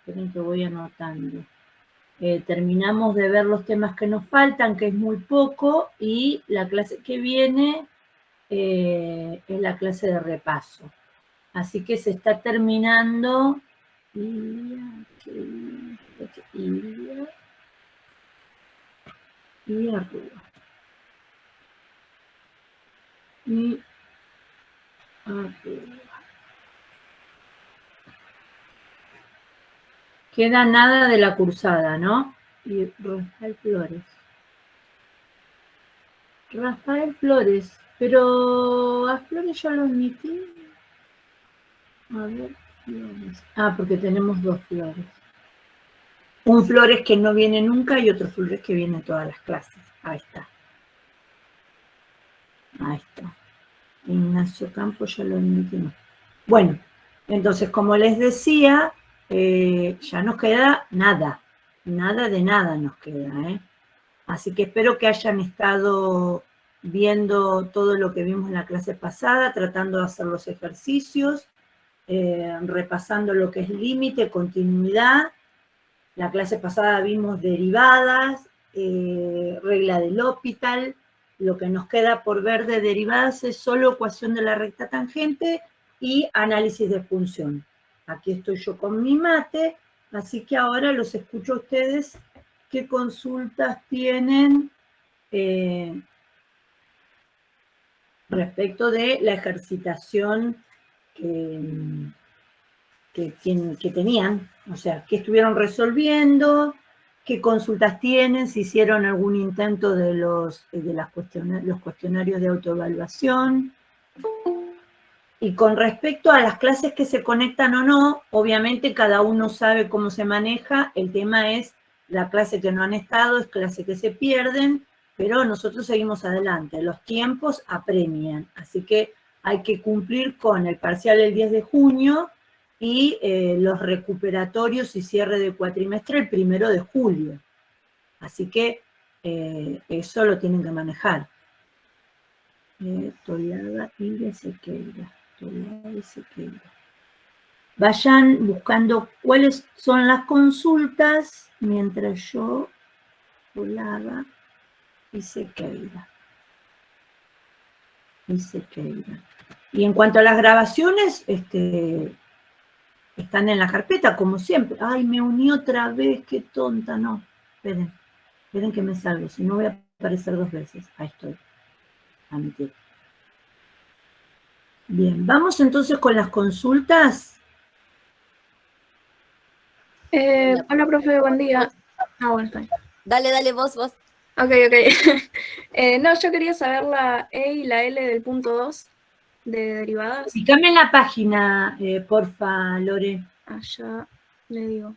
Esperen que voy anotando. Terminamos de ver los temas que nos faltan, que es muy poco, y la clase que viene es la clase de repaso. Así que se está terminando. Y arriba. Y arriba. Queda nada de la cursada, ¿no? Y Rafael Flores. Rafael Flores, pero a Flores ya lo admití. A ver, Flores. Ah, porque tenemos dos Flores. Un Flores que no viene nunca y otro Flores que viene en todas las clases. Ahí está. Ahí está. Ignacio Campos ya lo admitimos. Bueno, entonces, como les decía, ya nos queda nada. Nada de nada nos queda, ¿eh? Así que espero que hayan estado viendo todo lo que vimos en la clase pasada, tratando de hacer los ejercicios, repasando lo que es límite, continuidad. La clase pasada vimos derivadas, regla del L'Hopital. Lo que nos queda por ver de derivadas es solo ecuación de la recta tangente y análisis de función. Aquí estoy yo con mi mate, así que ahora los escucho a ustedes qué consultas tienen respecto de la ejercitación que tenían, o sea, qué estuvieron resolviendo, qué consultas tienen, si hicieron algún intento de los cuestionarios de autoevaluación. Y con respecto a las clases que se conectan o no, obviamente cada uno sabe cómo se maneja, el tema es la clase que no han estado, es clase que se pierden, pero nosotros seguimos adelante, los tiempos apremian, así que hay que cumplir con el parcial el 10 de junio y los recuperatorios y cierre de cuatrimestre el 1 de julio. Así que eso lo tienen que manejar. Toliada y Sequeira. Vayan buscando cuáles son las consultas mientras yo Toliada y Sequeira. Y en cuanto a las grabaciones, están en la carpeta, como siempre. Ay, me uní otra vez, qué tonta, no. Esperen que me salgo, si no voy a aparecer 2 veces. Ahí estoy. Admitir. Bien, vamos entonces con las consultas. Hola, profe, buen día. Ah, bueno, está bien. Dale, vos. Ok. No, yo quería saber la E y la L del punto 2 de derivadas. Pícame en la página, porfa, Lore. Allá le digo.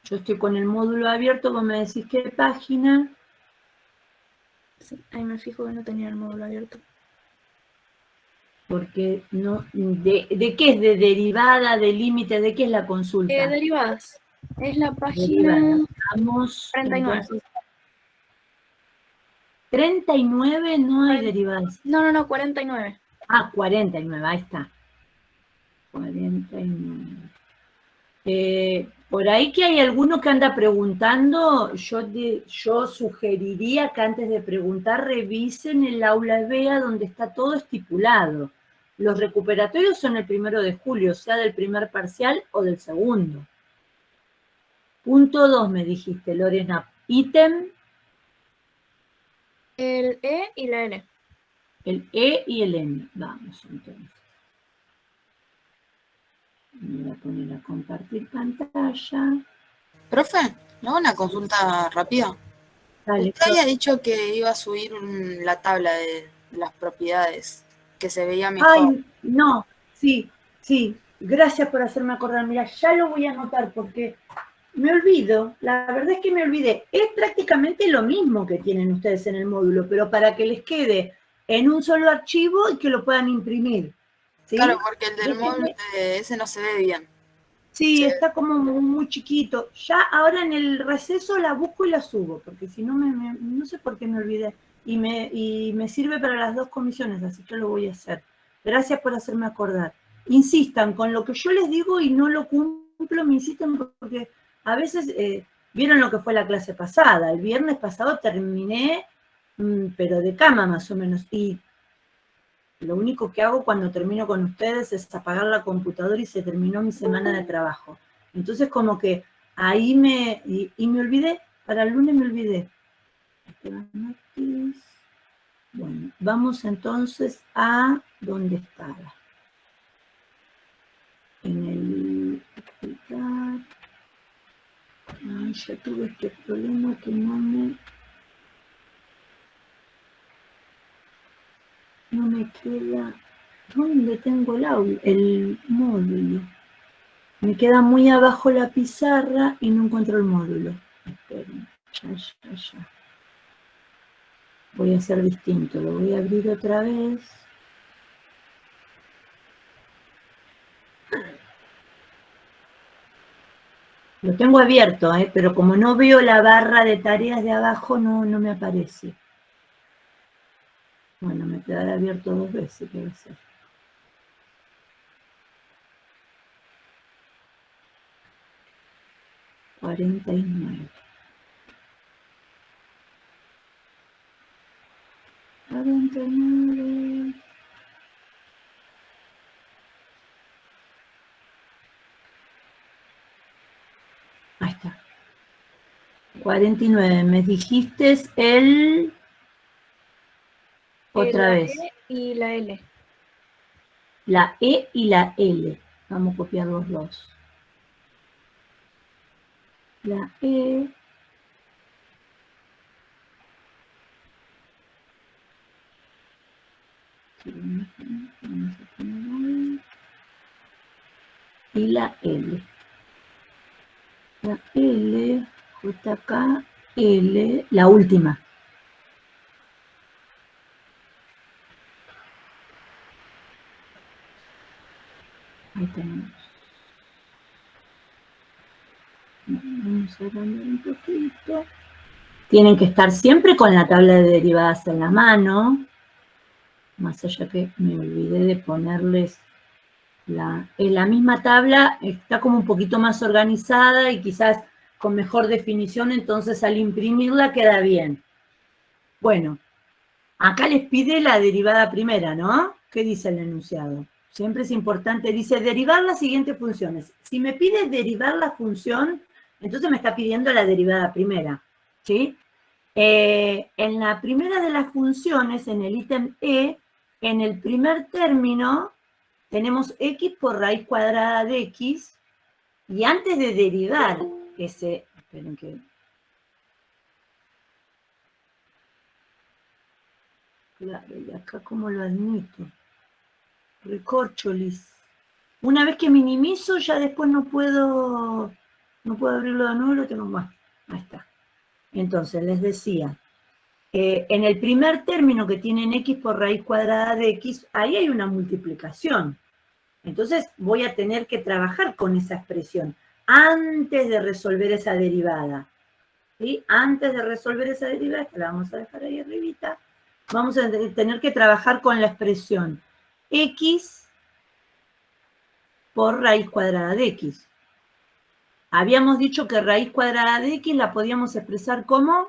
Yo estoy con el módulo abierto, vos me decís qué página. Sí, ahí me fijo que no tenía el módulo abierto. Porque no, ¿de qué es? ¿De derivada, de límite? ¿De qué es la consulta? Derivadas. Es la página Derivada. Vamos, 49. entonces. 39 no hay derivadas. No, 49. Ah, 49, ahí está. 49. Por ahí que hay alguno que anda preguntando, yo sugeriría que antes de preguntar revisen el aula BEA donde está todo estipulado. Los recuperatorios son el 1 de julio, sea del primer parcial o del segundo. Punto 2 me dijiste, Lorena. Ítem. El E y la L. El E y el N. Vamos entonces. Me voy a poner a compartir pantalla. Profe, ¿me hago una consulta rápida? Dale, Usted había dicho que iba a subir la tabla de las propiedades, que se veía mejor. Ay, no, sí, gracias por hacerme acordar. Mira, ya lo voy a anotar porque me olvido, la verdad es que me olvidé. Es prácticamente lo mismo que tienen ustedes en el módulo, pero para que les quede en un solo archivo y que lo puedan imprimir. ¿Sí? Claro, porque el del módulo ese no se ve bien. Sí, está como muy chiquito. Ya ahora en el receso la busco y la subo, porque si no, no sé por qué me olvidé. Y me sirve para las 2 comisiones, así que lo voy a hacer. Gracias por hacerme acordar. Insistan con lo que yo les digo y no lo cumplo, me insisten porque a veces, vieron lo que fue la clase pasada. El viernes pasado terminé, pero de cama más o menos. Y lo único que hago cuando termino con ustedes es apagar la computadora y se terminó mi semana de trabajo. Entonces como que ahí me olvidé, para el lunes me olvidé. Bueno, vamos entonces a ¿dónde estaba? En el explicar. Ay, ya tuve este problema que no me queda. ¿Dónde tengo el módulo? Me queda muy abajo la pizarra y no encuentro el módulo. Esperen, ya. Voy a hacer distinto, lo voy a abrir otra vez. Lo tengo abierto, pero como no veo la barra de tareas de abajo, no me aparece. Bueno, me quedará abierto 2 veces, ¿qué va a ser? $49. Ahí está. 49. Me dijiste el... Otra vez. La E y la L. La E y la L. Vamos a copiar los dos. La E. Y la L. La L, JK, L, la última. Ahí tenemos. Vamos a agrandar un poquito. Tienen que estar siempre con la tabla de derivadas en la mano. Más allá que me olvidé de ponerles en la misma tabla, está como un poquito más organizada y quizás con mejor definición, entonces al imprimirla queda bien. Bueno, acá les pide la derivada primera, ¿no? ¿Qué dice el enunciado? Siempre es importante, dice derivar las siguientes funciones. Si me pide derivar la función, entonces me está pidiendo la derivada primera, ¿sí? En la primera de las funciones, en el ítem E, en el primer término, tenemos x por raíz cuadrada de x, y antes de derivar ese, esperen que... Claro, y acá cómo lo admito. Recorcholis. Una vez que minimizo, ya después no puedo abrirlo de nuevo, lo tengo más. Ahí está. Entonces, les decía, en el primer término que tienen x por raíz cuadrada de x, ahí hay una multiplicación. Entonces, voy a tener que trabajar con esa expresión antes de resolver esa derivada. ¿Sí? Antes de resolver esa derivada, que la vamos a dejar ahí arribita, vamos a tener que trabajar con la expresión x por raíz cuadrada de x. Habíamos dicho que raíz cuadrada de x la podíamos expresar como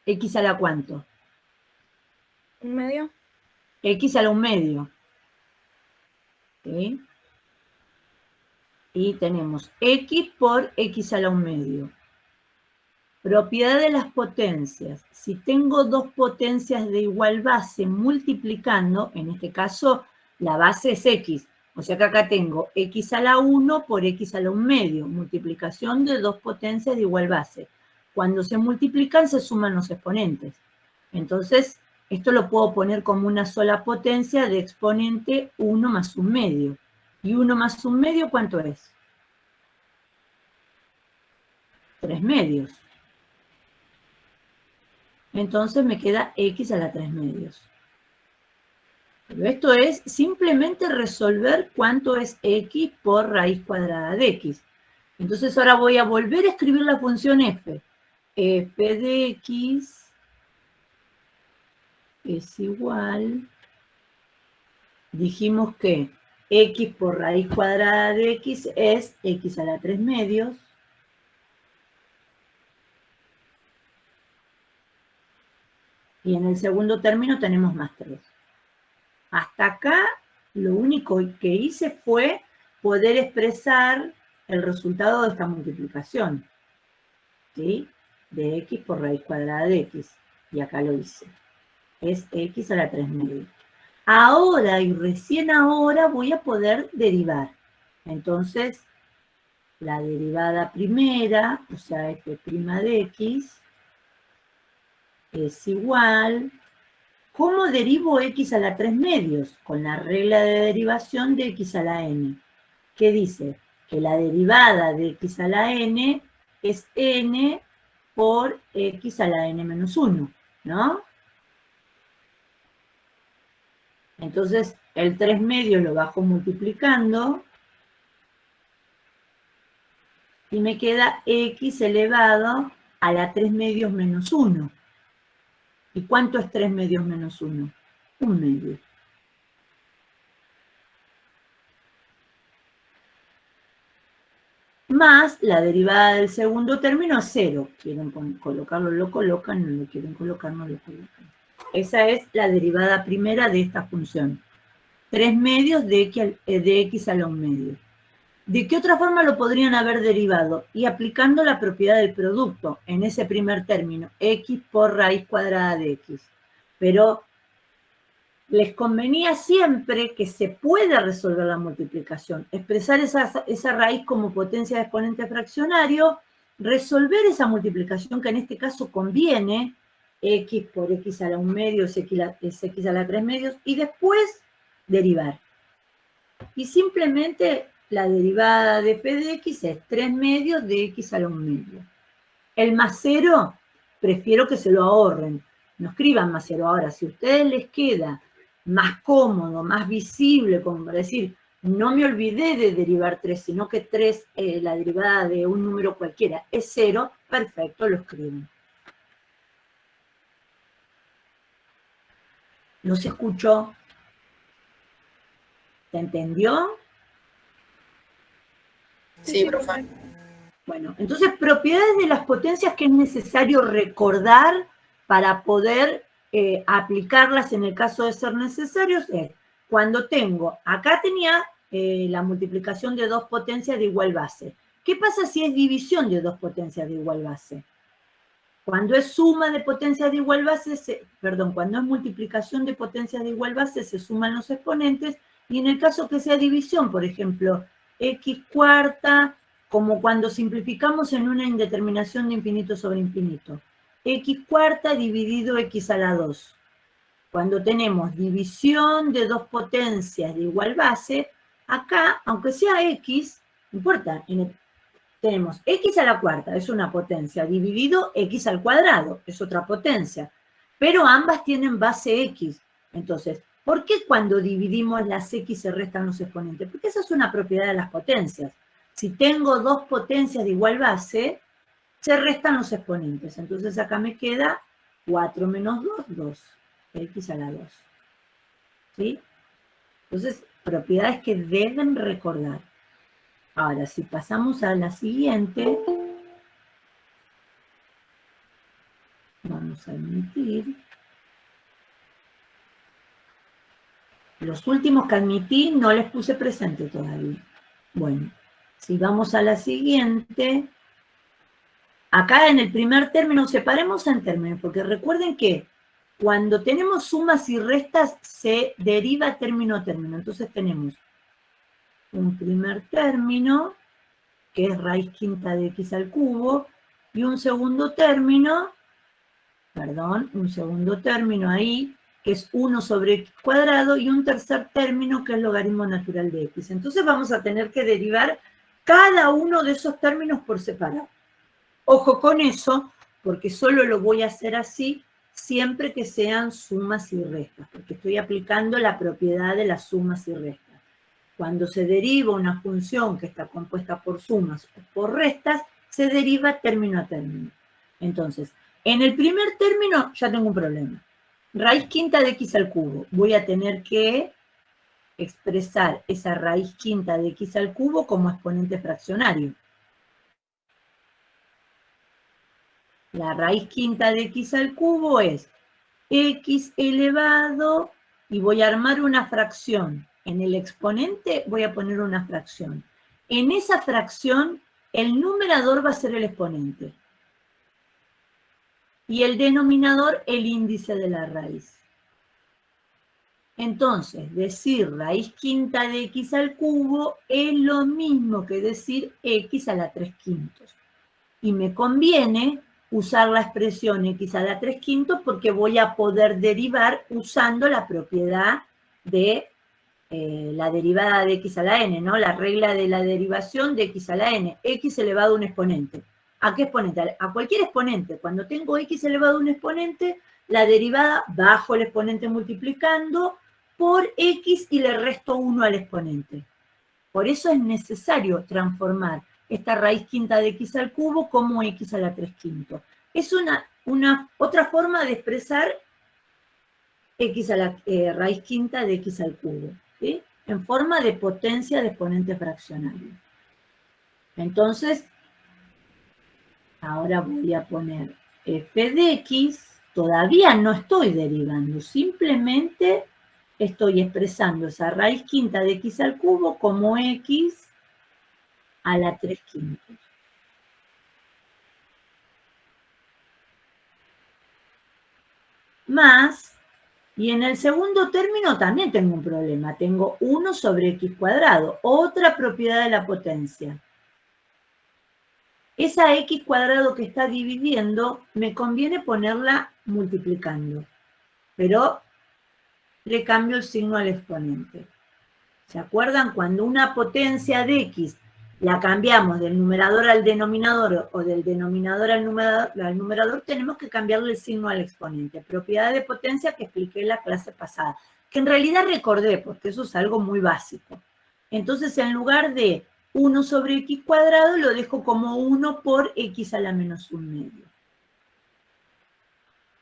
x a la ¿cuánto? ¿Un medio? X a la 1/2. ¿Sí? Y tenemos x por x a la 1/2. Propiedad de las potencias. Si tengo dos potencias de igual base multiplicando, en este caso la base es x. O sea que acá tengo x a la 1 por x a la 1/2. Multiplicación de dos potencias de igual base. Cuando se multiplican se suman los exponentes. Entonces, esto lo puedo poner como una sola potencia de exponente 1 más 1/2. ¿Y 1 más 1/2 cuánto es? 3/2. Entonces me queda x a la 3/2. Pero esto es simplemente resolver cuánto es x por raíz cuadrada de x. Entonces ahora voy a volver a escribir la función f. F de x es igual dijimos que x por raíz cuadrada de x es x a la 3 medios. Y en el segundo término tenemos más 3. Hasta acá, lo único que hice fue poder expresar el resultado de esta multiplicación, ¿sí? De x por raíz cuadrada de x. Y acá lo hice. Es x a la 3 medios. Ahora, y recién ahora, voy a poder derivar. Entonces, la derivada primera, o sea, f' de x, es igual. ¿Cómo derivo x a la 3 medios? Con la regla de derivación de x a la n. ¿Qué dice? Que la derivada de x a la n es n por x a la n menos 1, ¿no? Entonces, el 3 medios lo bajo multiplicando y me queda x elevado a la 3 medios menos 1. ¿Y cuánto es 3 medios menos 1? 1 medio. Más la derivada del segundo término es 0. Quieren colocarlo, lo colocan, no lo quieren colocar, no lo colocan. Esa es la derivada primera de esta función. 3 medios de x a la 1 medio. ¿De qué otra forma lo podrían haber derivado? Y aplicando la propiedad del producto en ese primer término, x por raíz cuadrada de x. Pero les convenía siempre que se pueda resolver la multiplicación, expresar esa raíz como potencia de exponente fraccionario, resolver esa multiplicación que en este caso conviene, x por x a la 1 medio es x a la 3 medios, y después derivar. Y simplemente la derivada de f de x es 3 medios de x a la 1 medio. El más 0, prefiero que se lo ahorren. No escriban más 0. Ahora, si a ustedes les queda más cómodo, más visible, como para decir, no me olvidé de derivar 3, sino que 3, la derivada de un número cualquiera, es 0, perfecto, lo escriben. ¿No se escuchó? ¿Se entendió? Sí, profe. Bueno, entonces, propiedades de las potencias que es necesario recordar para poder aplicarlas en el caso de ser necesarios es, cuando tengo, acá tenía la multiplicación de dos potencias de igual base. ¿Qué pasa si es división de dos potencias de igual base? Cuando es suma de potencias de igual base, cuando es multiplicación de potencias de igual base, se suman los exponentes, y en el caso que sea división, por ejemplo, x cuarta, como cuando simplificamos en una indeterminación de infinito sobre infinito. X cuarta dividido x a la 2. Cuando tenemos división de dos potencias de igual base, acá, aunque sea x, no importa, tenemos x a la cuarta, es una potencia, dividido x al cuadrado, es otra potencia. Pero ambas tienen base x. Entonces, ¿por qué cuando dividimos las x se restan los exponentes? Porque esa es una propiedad de las potencias. Si tengo dos potencias de igual base, se restan los exponentes. Entonces acá me queda 4 menos 2, 2. X a la 2. ¿Sí? Entonces, propiedades que deben recordar. Ahora, si pasamos a la siguiente, vamos a admitir. Los últimos que admití no les puse presente todavía. Bueno, si vamos a la siguiente, acá en el primer término, separemos en términos, porque recuerden que cuando tenemos sumas y restas, se deriva término a término. Entonces tenemos un primer término, que es raíz quinta de x al cubo, y un segundo término, ahí, que es 1 sobre x cuadrado, y un tercer término, que es logaritmo natural de x. Entonces vamos a tener que derivar cada uno de esos términos por separado. Ojo con eso, porque solo lo voy a hacer así, siempre que sean sumas y restas, porque estoy aplicando la propiedad de las sumas y restas. Cuando se deriva una función que está compuesta por sumas o por restas, se deriva término a término. Entonces, en el primer término ya tengo un problema. Raíz quinta de x al cubo. Voy a tener que expresar esa raíz quinta de x al cubo como exponente fraccionario. La raíz quinta de x al cubo es x elevado, y voy a armar una fracción. En el exponente voy a poner una fracción. En esa fracción, el numerador va a ser el exponente. Y el denominador, el índice de la raíz. Entonces, decir raíz quinta de x al cubo es lo mismo que decir x a la 3/5. Y me conviene usar la expresión x a la 3/5 porque voy a poder derivar usando la propiedad de la derivada de x a la n, ¿no? La regla de la derivación de x a la n, x elevado a un exponente. ¿A qué exponente? A cualquier exponente. Cuando tengo x elevado a un exponente, la derivada bajo el exponente multiplicando por x y le resto 1 al exponente. Por eso es necesario transformar esta raíz quinta de x al cubo como x a la 3/5. Es otra forma de expresar x a la raíz quinta de x al cubo, ¿sí? En forma de potencia de exponente fraccionario. Entonces, ahora voy a poner f de x. Todavía no estoy derivando, simplemente estoy expresando esa raíz quinta de x al cubo como x a la 3/5. Más, y en el segundo término también tengo un problema. Tengo 1 sobre x cuadrado, otra propiedad de la potencia. Esa x cuadrado que está dividiendo, me conviene ponerla multiplicando, pero le cambio el signo al exponente. ¿Se acuerdan? Cuando una potencia de x la cambiamos del numerador al denominador o del denominador al numerador, tenemos que cambiarle el signo al exponente. Propiedad de potencia que expliqué en la clase pasada, que en realidad recordé, porque eso es algo muy básico. Entonces, en lugar de 1 sobre x cuadrado, lo dejo como 1 por x a la menos 1/2.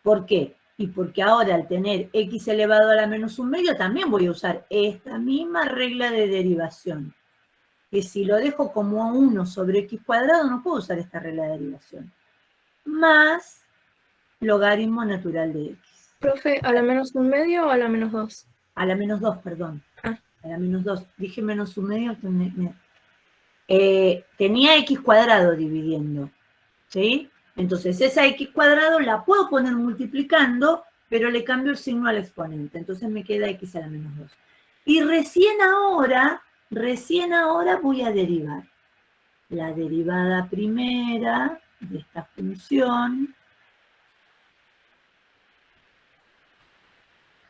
¿Por qué? Y porque ahora al tener x elevado a la menos 1/2 también voy a usar esta misma regla de derivación. Que si lo dejo como 1 sobre x cuadrado no puedo usar esta regla de derivación. Más logaritmo natural de x. Profe, ¿a la menos 1/2 o a la menos 2? A la menos 2, perdón. Ah. A la menos 2. Dije menos 1/2. Tenía x cuadrado dividiendo. ¿Sí? Entonces, esa x cuadrado la puedo poner multiplicando, pero le cambio el signo al exponente. Entonces me queda x a la menos 2. Y recién ahora voy a derivar. La derivada primera de esta función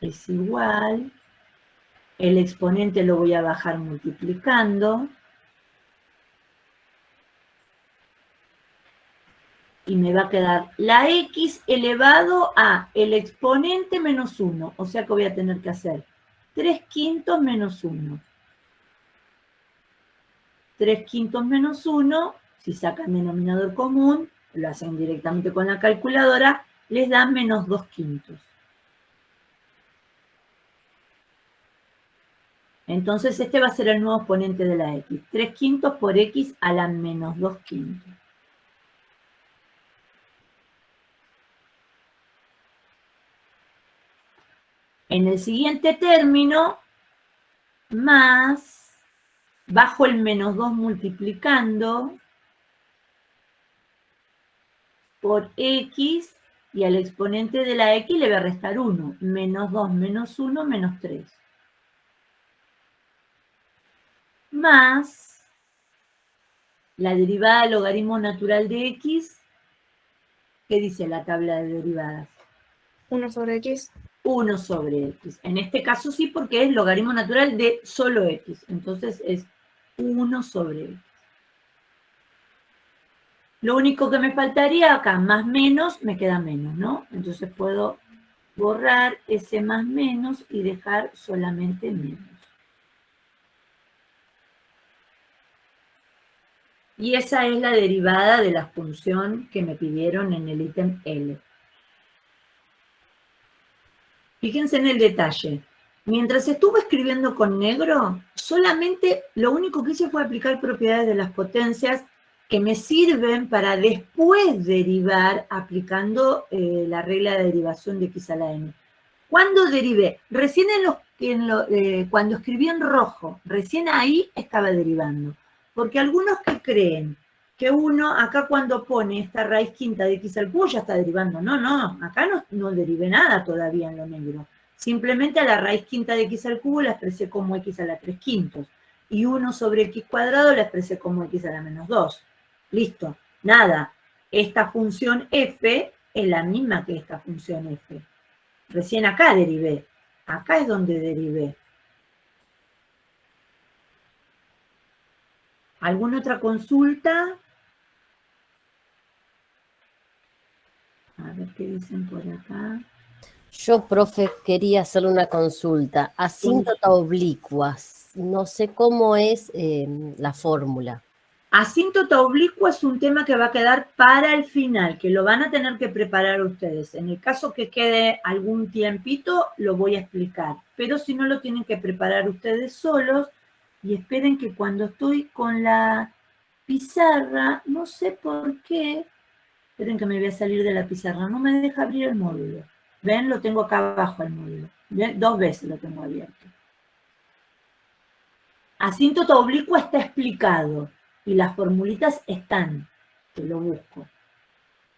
es igual. El exponente lo voy a bajar multiplicando. Y me va a quedar la x elevado a el exponente menos 1. O sea que voy a tener que hacer 3/5 menos 1. 3/5 menos 1, si sacan denominador común, lo hacen directamente con la calculadora, les da menos 2/5. Entonces este va a ser el nuevo exponente de la x. 3/5 por x a la menos 2/5. En el siguiente término, más, bajo el menos 2 multiplicando por x, y al exponente de la x le voy a restar 1. Menos 2 menos 1 menos 3. Más la derivada del logaritmo natural de x. ¿Qué dice la tabla de derivadas? 1 sobre x. 1 sobre x. En este caso sí, porque es logaritmo natural de solo x. Entonces es 1 sobre x. Lo único que me faltaría acá, más menos, me queda menos, ¿no? Entonces puedo borrar ese más menos y dejar solamente menos. Y esa es la derivada de la función que me pidieron en el ítem L. Fíjense en el detalle. Mientras estuve escribiendo con negro, solamente lo único que hice fue aplicar propiedades de las potencias que me sirven para después derivar aplicando la regla de derivación de x a la n. ¿Cuándo derivé? Recién cuando escribí en rojo, recién ahí estaba derivando. Porque algunos que creen que uno, acá cuando pone esta raíz quinta de x al cubo ya está derivando. No, acá no derivé nada todavía en lo negro. Simplemente a la raíz quinta de x al cubo la expresé como x a la 3 quintos. Y 1 sobre x cuadrado la expresé como x a la menos 2. Listo, nada. Esta función f es la misma que esta función f. Recién acá derivé. Acá es donde derivé. ¿Alguna otra consulta? A ver qué dicen por acá. Yo, profe, quería hacer una consulta. Asíntota oblicua. No sé cómo es la fórmula. Asíntota oblicua es un tema que va a quedar para el final, que lo van a tener que preparar ustedes. En el caso que quede algún tiempito, lo voy a explicar. Pero si no, lo tienen que preparar ustedes solos. Y esperen que cuando estoy con la pizarra, no sé por qué, esperen que me voy a salir de la pizarra, no me deja abrir el módulo. ¿Ven? Lo tengo acá abajo el módulo. ¿Ven? 2 veces lo tengo abierto. Asíntota oblicua está explicado. Y las formulitas están, que lo busco.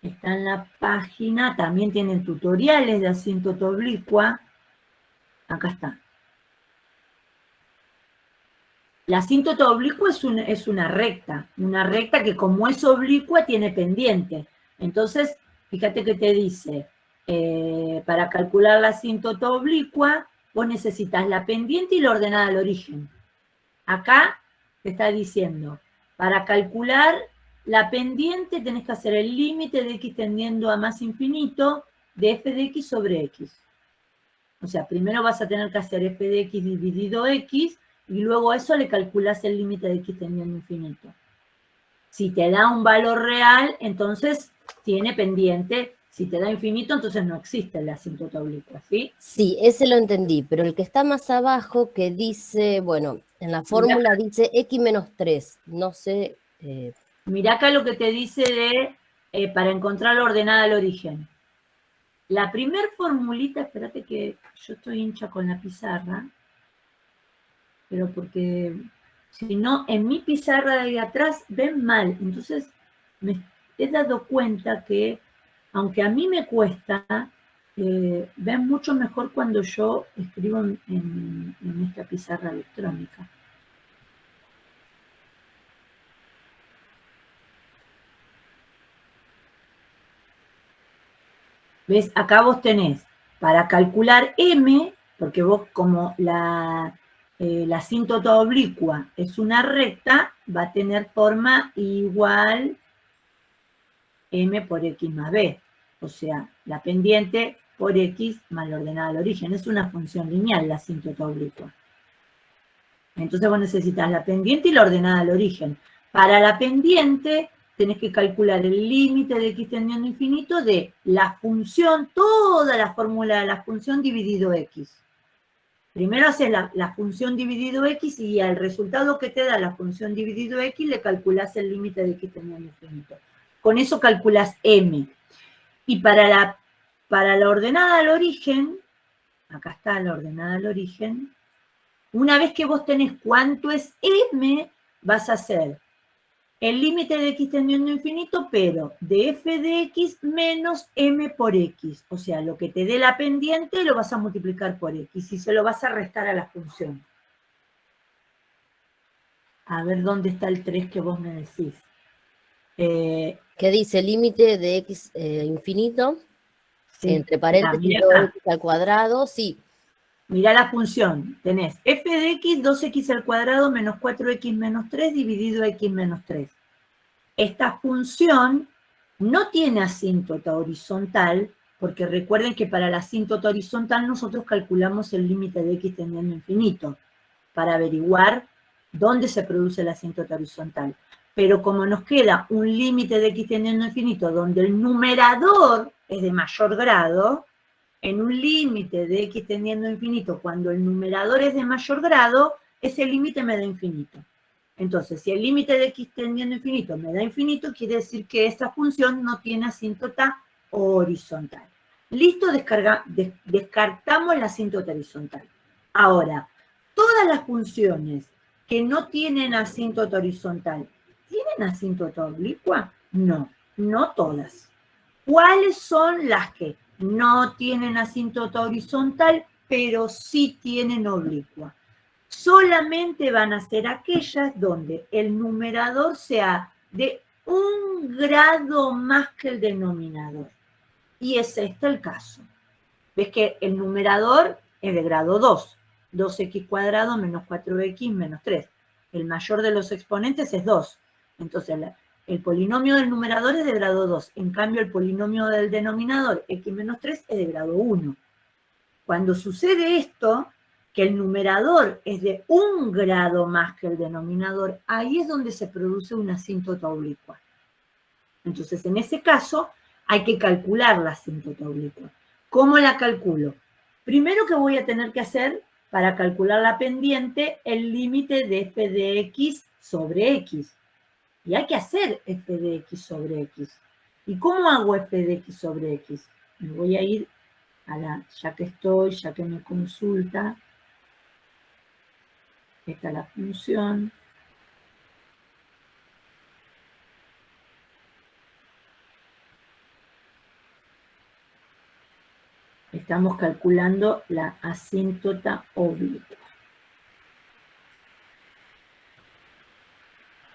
Está en la página, también tienen tutoriales de asíntota oblicua. Acá está. La asíntota oblicua es una recta que como es oblicua tiene pendiente. Entonces, fíjate que te dice, para calcular la asíntota oblicua, vos necesitas la pendiente y la ordenada al origen. Acá te está diciendo, para calcular la pendiente tenés que hacer el límite de x tendiendo a más infinito de f de x sobre x. O sea, primero vas a tener que hacer f de x dividido x y luego a eso le calculas el límite de x tendiendo a infinito. Si te da un valor real, entonces tiene pendiente. Si te da infinito, entonces no existe la asíntota oblicua, ¿sí? Sí, ese lo entendí, pero el que está más abajo que dice, bueno, en la fórmula dice x menos 3, no sé. Mirá acá lo que te dice para encontrar la ordenada al origen. La primer formulita, espérate que yo estoy hincha con la pizarra, pero porque si no, en mi pizarra de ahí atrás ven mal. Entonces me he dado cuenta que, aunque a mí me cuesta, ven mucho mejor cuando yo escribo en esta pizarra electrónica. ¿Ves? Acá vos tenés, para calcular m, porque vos como la asíntota oblicua es una recta, va a tener forma igual m por x más b. O sea, la pendiente por x más la ordenada al origen. Es una función lineal la asíntota oblicua. Entonces vos necesitas la pendiente y la ordenada al origen. Para la pendiente tenés que calcular el límite de x tendiendo a infinito de la función, toda la fórmula de la función dividido x. Primero haces la función dividido x y al resultado que te da la función dividido x le calculás el límite de x tendiendo a infinito. Con eso calculás m. Y para la ordenada al origen, acá está la ordenada al origen, una vez que vos tenés cuánto es m, vas a hacer el límite de x tendiendo a infinito, pero de f de x menos m por x. O sea, lo que te dé la pendiente lo vas a multiplicar por x y se lo vas a restar a la función. A ver dónde está el 3 que vos me decís. ¿Qué dice? Límite de x infinito, Sí, entre paréntesis, mirá 2x al cuadrado, sí. Mirá la función. Tenés f de x, 2x al cuadrado menos 4x menos 3 dividido x menos 3. Esta función no tiene asíntota horizontal, porque recuerden que para la asíntota horizontal nosotros calculamos el límite de x tendiendo a infinito para averiguar dónde se produce la asíntota horizontal. Pero como nos queda un límite de x tendiendo a infinito donde el numerador es de mayor grado, en un límite de x tendiendo a infinito, cuando el numerador es de mayor grado, ese límite me da infinito. Entonces, si el límite de x tendiendo a infinito me da infinito, quiere decir que esta función no tiene asíntota horizontal. Listo, descartamos la asíntota horizontal. Ahora, todas las funciones que no tienen asíntota horizontal, ¿tienen asíntota oblicua? No, no todas. ¿Cuáles son las que no tienen asíntota horizontal, pero sí tienen oblicua? Solamente van a ser aquellas donde el numerador sea de un grado más que el denominador. Y es este el caso. Ves que el numerador es de grado 2. 2x cuadrado menos 4x menos 3. El mayor de los exponentes es 2. Entonces, el polinomio del numerador es de grado 2. En cambio, el polinomio del denominador, x menos 3, es de grado 1. Cuando sucede esto, que el numerador es de un grado más que el denominador, ahí es donde se produce una asíntota oblicua. Entonces, en ese caso, hay que calcular la asíntota oblicua. ¿Cómo la calculo? Primero que voy a tener que hacer, para calcular la pendiente, el límite de f de x sobre x. Y hay que hacer f de x sobre x. ¿Y cómo hago f de x sobre x? Me voy a ir a ya que me consulta. Esta es la función. Estamos calculando la asíntota oblicua.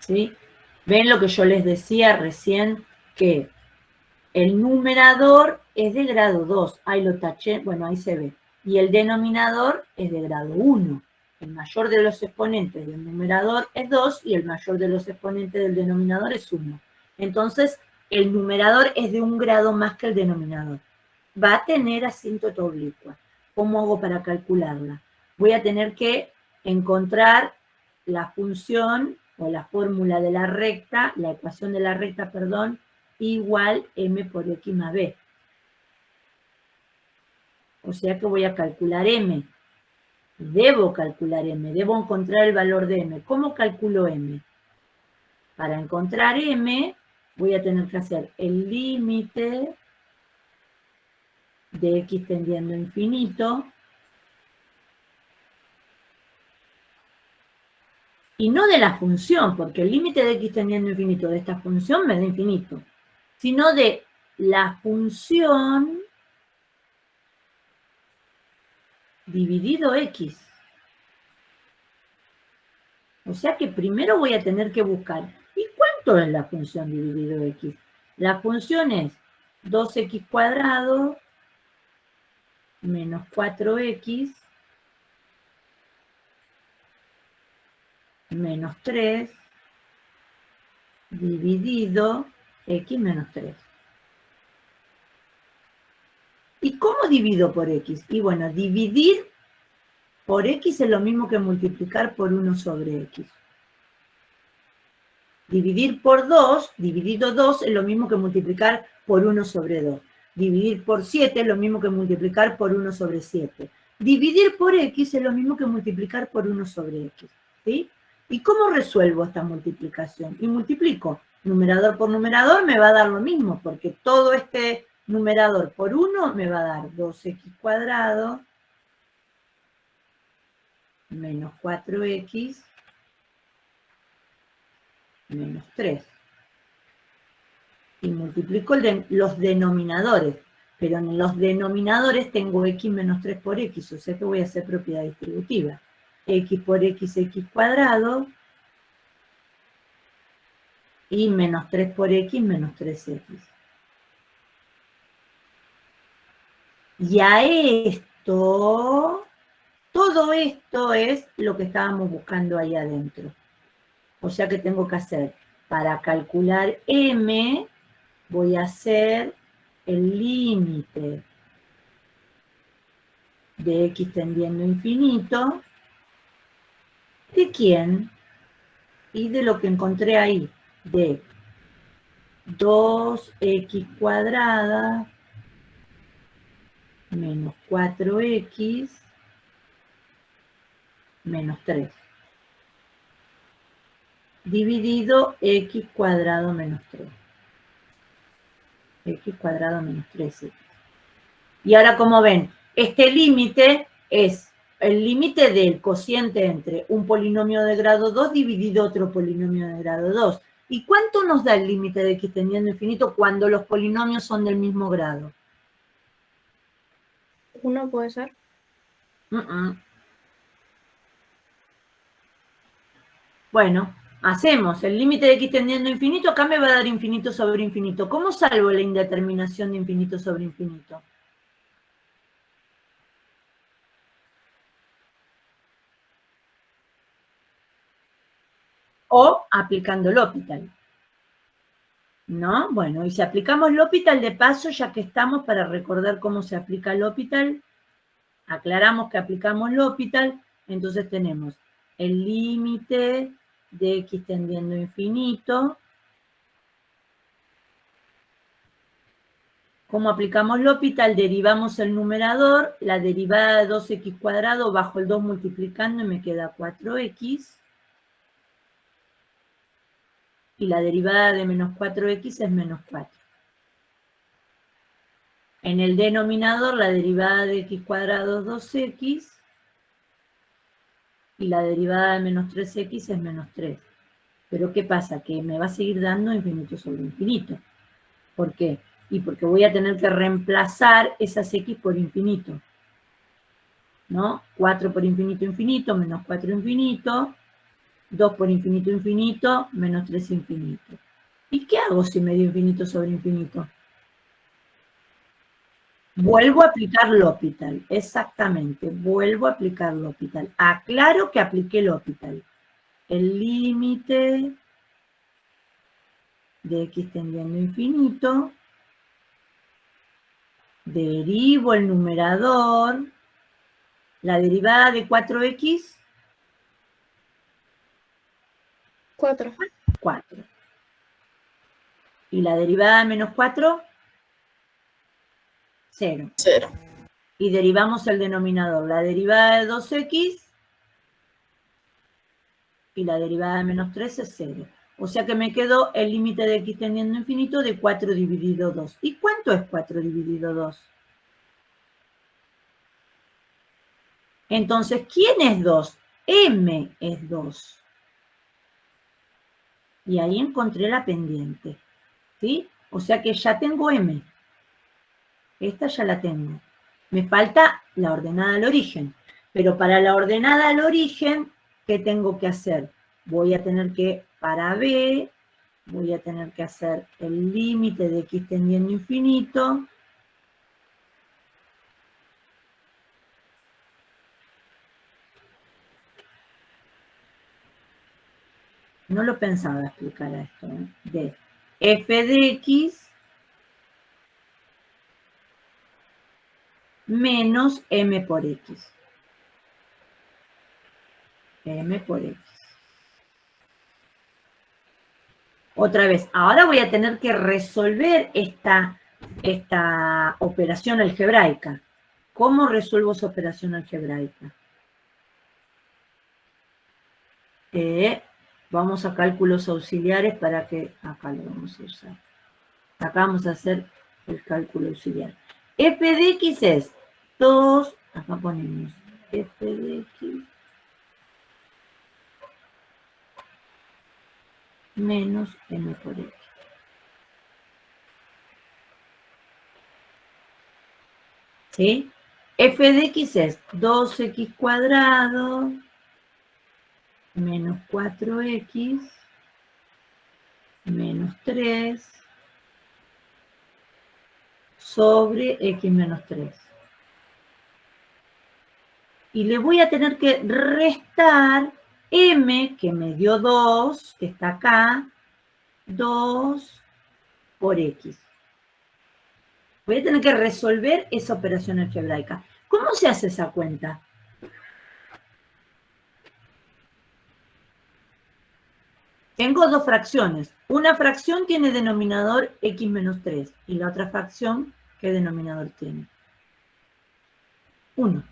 ¿Sí? ¿Ven lo que yo les decía recién? Que el numerador es de grado 2. Ahí lo taché, bueno, ahí se ve. Y el denominador es de grado 1. El mayor de los exponentes del numerador es 2 y el mayor de los exponentes del denominador es 1. Entonces, el numerador es de un grado más que el denominador. Va a tener asíntota oblicua. ¿Cómo hago para calcularla? Voy a tener que encontrar la función o la fórmula de la recta, la ecuación de la recta, perdón, igual m por x más b. O sea que voy a calcular m. Debo calcular m, debo encontrar el valor de m. ¿Cómo calculo m? Para encontrar m, voy a tener que hacer el límite de x tendiendo a infinito. Y no de la función, porque el límite de x tendiendo a infinito de esta función me da infinito, sino de la función dividido x. O sea que primero voy a tener que buscar, ¿y cuánto es la función dividido x? La función es 2x cuadrado menos 4x menos 3 dividido x menos 3. ¿Y cómo divido por x? Y bueno, dividir por x es lo mismo que multiplicar por 1 sobre x. Dividir por 2, dividido 2, es lo mismo que multiplicar por 1 sobre 2. Dividir por 7 es lo mismo que multiplicar por 1 sobre 7. Dividir por x es lo mismo que multiplicar por 1 sobre x. ¿Sí? ¿Y cómo resuelvo esta multiplicación? Y multiplico. Numerador por numerador me va a dar lo mismo, porque todo este numerador por 1 me va a dar 2x cuadrado menos 4x menos 3. Y multiplico los denominadores. Pero en los denominadores tengo x menos 3 por x, o sea que voy a hacer propiedad distributiva. X por x cuadrado, y menos 3 por x menos 3x. Y a esto, todo esto es lo que estábamos buscando ahí adentro. O sea que tengo que hacer, para calcular m, voy a hacer el límite de x tendiendo a infinito. ¿De quién? Y de lo que encontré ahí, de 2x cuadrada menos 4x menos 3. Dividido x cuadrado menos 3. X cuadrado menos 3x. Y ahora, como ven, este límite es el límite del cociente entre un polinomio de grado 2 dividido otro polinomio de grado 2. ¿Y cuánto nos da el límite de x tendiendo a infinito cuando los polinomios son del mismo grado? 1 puede ser. Bueno, hacemos el límite de x tendiendo a infinito, acá me va a dar infinito sobre infinito. ¿Cómo salvo la indeterminación de infinito sobre infinito? O aplicando L'Hopital. ¿No? Bueno, y si aplicamos L'Hopital, de paso, ya que estamos para recordar cómo se aplica L'Hopital, aclaramos que aplicamos L'Hopital, entonces tenemos el límite de x tendiendo a infinito. ¿Cómo aplicamos L'Hopital? Derivamos el numerador, la derivada de 2x cuadrado bajo el 2 multiplicando y me queda 4x. Y la derivada de menos 4x es menos 4. En el denominador, la derivada de x cuadrado es 2x. Y la derivada de menos 3x es menos 3. Pero ¿qué pasa? Que me va a seguir dando infinito sobre infinito. ¿Por qué? Y porque voy a tener que reemplazar esas x por infinito. ¿No? 4 por infinito, infinito, menos 4 infinito. 2 por infinito, infinito, menos 3 infinito. ¿Y qué hago si me dio infinito sobre infinito? Vuelvo a aplicar L'Hopital, exactamente, vuelvo a aplicar L'Hopital. Aclaro que apliqué L'Hopital. El límite de x tendiendo a infinito, derivo el numerador, la derivada de 4x, 4. 4. Y la derivada de menos 4, 0. 0. Y derivamos el denominador, la derivada de 2x y la derivada de menos 3 es 0. O sea que me quedó el límite de x tendiendo a infinito de 4 dividido 2. ¿Y cuánto es 4 dividido 2? Entonces, ¿quién es 2? M es 2. Y ahí encontré la pendiente. ¿Sí? O sea que ya tengo M. Esta ya la tengo. Me falta la ordenada al origen. Pero para la ordenada al origen, ¿qué tengo que hacer? Voy a tener que, para B, voy a tener que hacer el límite de x tendiendo a infinito. No lo pensaba explicar a esto, ¿eh? De f de x menos m por x. M por x. Otra vez, ahora voy a tener que resolver esta operación algebraica. ¿Cómo resuelvo esa operación algebraica? Vamos a cálculos auxiliares para que... Acá lo vamos a usar. Acá vamos a hacer el cálculo auxiliar. F de x es 2... Acá ponemos f de x menos m por x. ¿Sí? F de x es 2x cuadrado menos 4x menos 3 sobre x menos 3. Y le voy a tener que restar m, que me dio 2, que está acá, 2 por x. Voy a tener que resolver esa operación algebraica. ¿Cómo se hace esa cuenta? Tengo dos fracciones. Una fracción tiene denominador x menos 3 y la otra fracción, ¿qué denominador tiene? 1,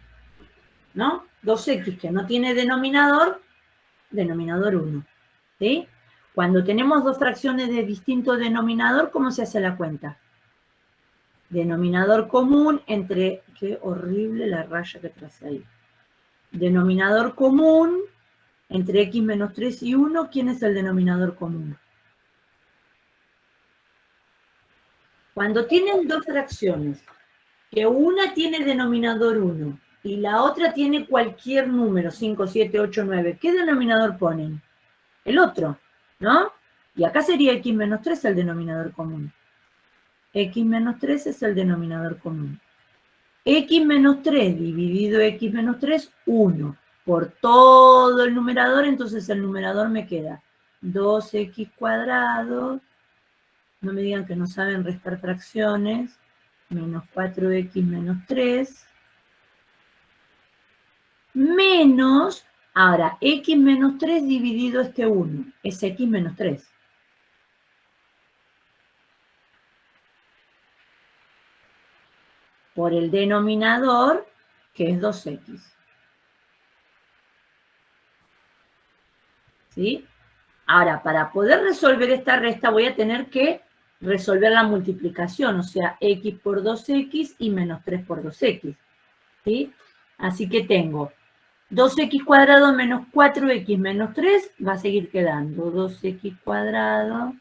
¿no? 2x que no tiene denominador, denominador 1, ¿sí? Cuando tenemos dos fracciones de distinto denominador, ¿cómo se hace la cuenta? Denominador común entre, qué horrible la raya que tracé ahí. Denominador común entre x menos 3 y 1, ¿quién es el denominador común? Cuando tienen dos fracciones, que una tiene denominador 1 y la otra tiene cualquier número, 5, 7, 8, 9, ¿qué denominador ponen? El otro, ¿no? Y acá sería x menos 3 el denominador común. X menos 3 es el denominador común. X menos 3 dividido x menos 3, 1. Por todo el numerador, entonces el numerador me queda 2x cuadrado, no me digan que no saben restar fracciones, menos 4x menos 3, menos, ahora, x menos 3 dividido este 1, es x menos 3. Por el denominador, que es 2x. ¿Sí? Ahora, para poder resolver esta resta voy a tener que resolver la multiplicación, o sea, x por 2x y menos 3 por 2x. ¿Sí? Así que tengo 2x cuadrado menos 4x menos 3, va a seguir quedando 2x cuadrado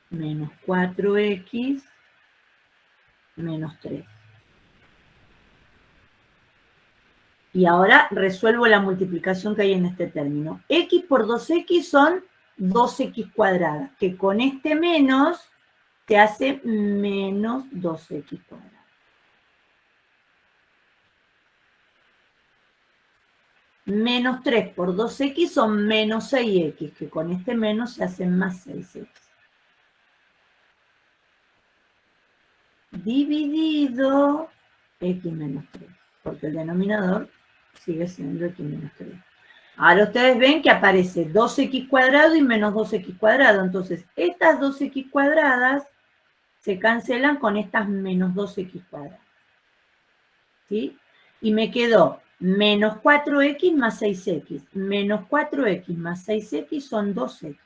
menos 4x menos 3. Y ahora resuelvo la multiplicación que hay en este término. X por 2x son 2x cuadrada, que con este menos te hace menos 2x cuadrada. Menos 3 por 2x son menos 6x, que con este menos se hacen más 6x. Dividido x menos 3, porque el denominador sigue siendo x menos 3. Ahora ustedes ven que aparece 2x cuadrado y menos 2x cuadrado. Entonces, estas 2x cuadradas se cancelan con estas menos 2x cuadradas. ¿Sí? Y me quedó menos 4x más 6x. Menos 4x más 6x son 2x.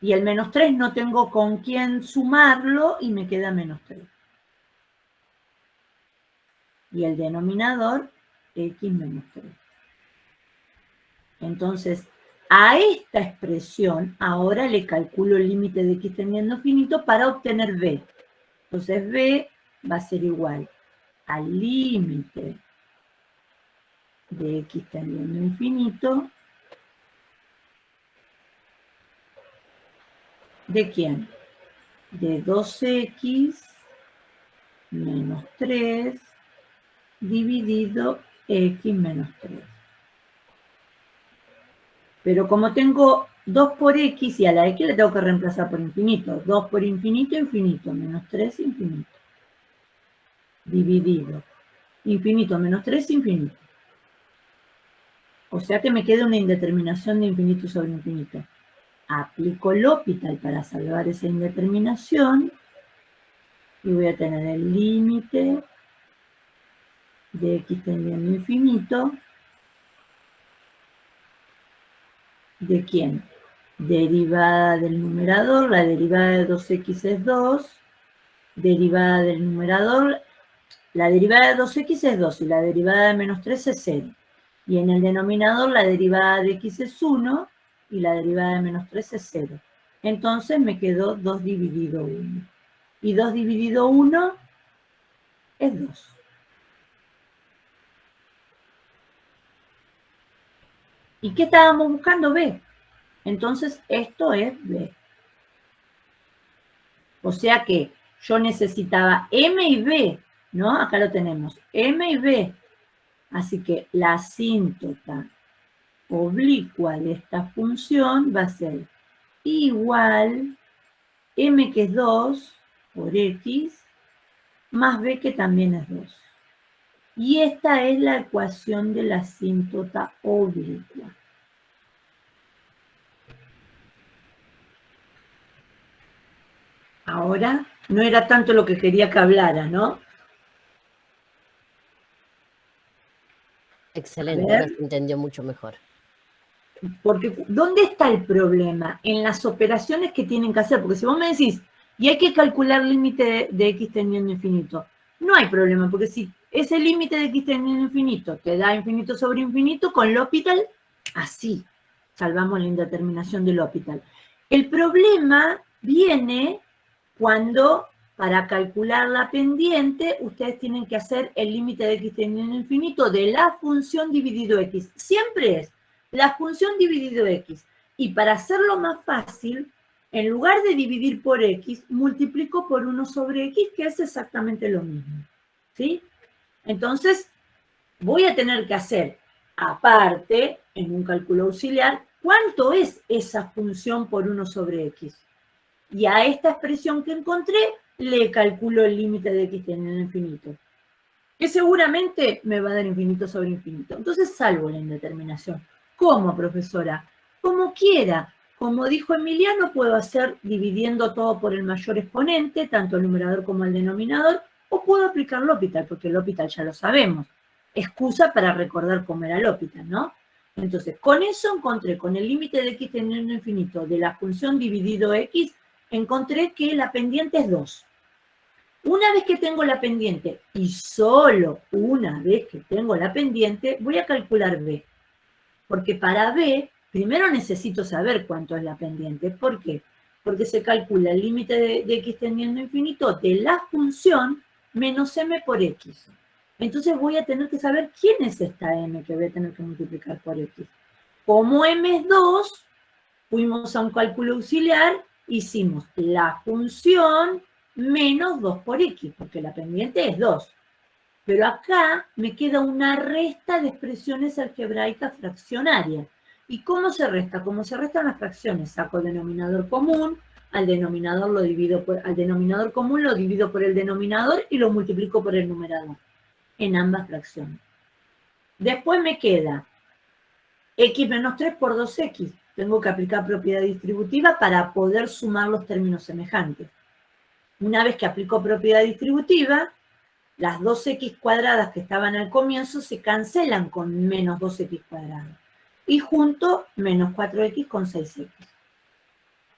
Y el menos 3 no tengo con quién sumarlo y me queda menos 3. Y el denominador, x menos 3. Entonces, a esta expresión ahora le calculo el límite de x tendiendo a infinito para obtener b. Entonces b va a ser igual al límite de x tendiendo a infinito. ¿De quién? De 2x menos 3 dividido x menos 3. Pero como tengo 2 por x y a la x le tengo que reemplazar por infinito. 2 por infinito, infinito, menos 3, infinito. Dividido. Infinito menos 3, infinito. O sea que me queda una indeterminación de infinito sobre infinito. Aplico L'Hopital para salvar esa indeterminación y voy a tener el límite de x tendiendo a infinito. ¿De quién? Derivada del numerador, la derivada de 2x es 2. Derivada del numerador, la derivada de 2x es 2 y la derivada de menos 3 es 0. Y en el denominador la derivada de x es 1 y la derivada de menos 3 es 0. Entonces me quedó 2 dividido 1. Y 2 dividido 1 es 2. ¿Y qué estábamos buscando? B. Entonces esto es B. O sea que yo necesitaba M y B, ¿no? Acá lo tenemos, M y B. Así que la asíntota oblicua de esta función va a ser igual M, que es 2, por X, más B, que también es 2. Y esta es la ecuación de la asíntota oblicua. Ahora, no era tanto lo que quería que hablara, ¿no? Excelente, ahora se entendió mucho mejor. Porque, ¿dónde está el problema? En las operaciones que tienen que hacer. Porque si vos me decís, y hay que calcular límite de x teniendo infinito, no hay problema, porque si ese límite de x teniendo infinito te da infinito sobre infinito, con L'Hopital, así salvamos la indeterminación del L'Hopital. El problema viene cuando, para calcular la pendiente, ustedes tienen que hacer el límite de x teniendo infinito de la función dividido x. Siempre es la función dividido x. Y para hacerlo más fácil, en lugar de dividir por x, multiplico por 1 sobre x, que es exactamente lo mismo. ¿Sí? Entonces, voy a tener que hacer, aparte, en un cálculo auxiliar, ¿cuánto es esa función por 1 sobre x? Y a esta expresión que encontré, le calculo el límite de x teniendo infinito, que seguramente me va a dar infinito sobre infinito. Entonces salvo la indeterminación. ¿Cómo, profesora? Como quiera. Como dijo Emiliano, puedo hacer dividiendo todo por el mayor exponente, tanto el numerador como el denominador, o puedo aplicar L'Hopital, porque L'Hopital ya lo sabemos. Excusa para recordar cómo era L'Hopital, ¿no? Entonces, con eso encontré, con el límite de x teniendo infinito de la función dividido x, encontré que la pendiente es 2. Una vez que tengo la pendiente, y solo una vez que tengo la pendiente, voy a calcular b. Porque para b, primero necesito saber cuánto es la pendiente. ¿Por qué? Porque se calcula el límite de x tendiendo a infinito de la función menos m por x. Entonces voy a tener que saber quién es esta m que voy a tener que multiplicar por x. Como m es 2, fuimos a un cálculo auxiliar, hicimos la función menos 2 por x, porque la pendiente es 2. Pero acá me queda una resta de expresiones algebraicas fraccionarias. ¿Y cómo se resta? Como se restan las fracciones, saco el denominador común, al denominador común lo divido por el denominador y lo multiplico por el numerador, en ambas fracciones. Después me queda x menos 3 por 2x. Tengo que aplicar propiedad distributiva para poder sumar los términos semejantes. Una vez que aplico propiedad distributiva, las 2x cuadradas que estaban al comienzo se cancelan con menos 2x cuadrado. Y junto menos 4x con 6x.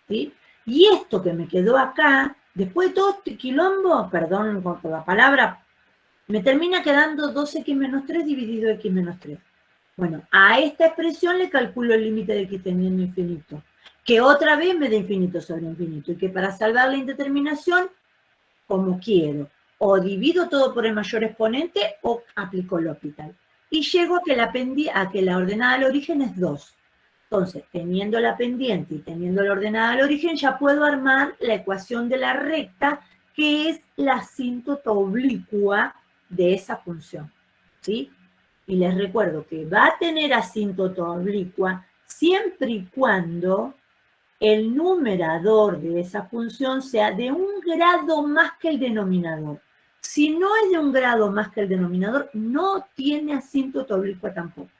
¿Sí? Y esto que me quedó acá, después de todo este quilombo, perdón por la palabra, me termina quedando 2x menos 3 dividido x menos 3. Bueno, a esta expresión le calculo el límite de x teniendo infinito, que otra vez me da infinito sobre infinito, y que para salvar la indeterminación, como quiero, o divido todo por el mayor exponente, o aplico L'Hopital. Y llego a que la ordenada al origen es 2. Entonces, teniendo la pendiente y teniendo la ordenada al origen, ya puedo armar la ecuación de la recta, que es la asíntota oblicua de esa función. ¿Sí? Y les recuerdo que va a tener asíntota oblicua siempre y cuando el numerador de esa función sea de un grado más que el denominador. Si no es de un grado más que el denominador, no tiene asíntota oblicua tampoco.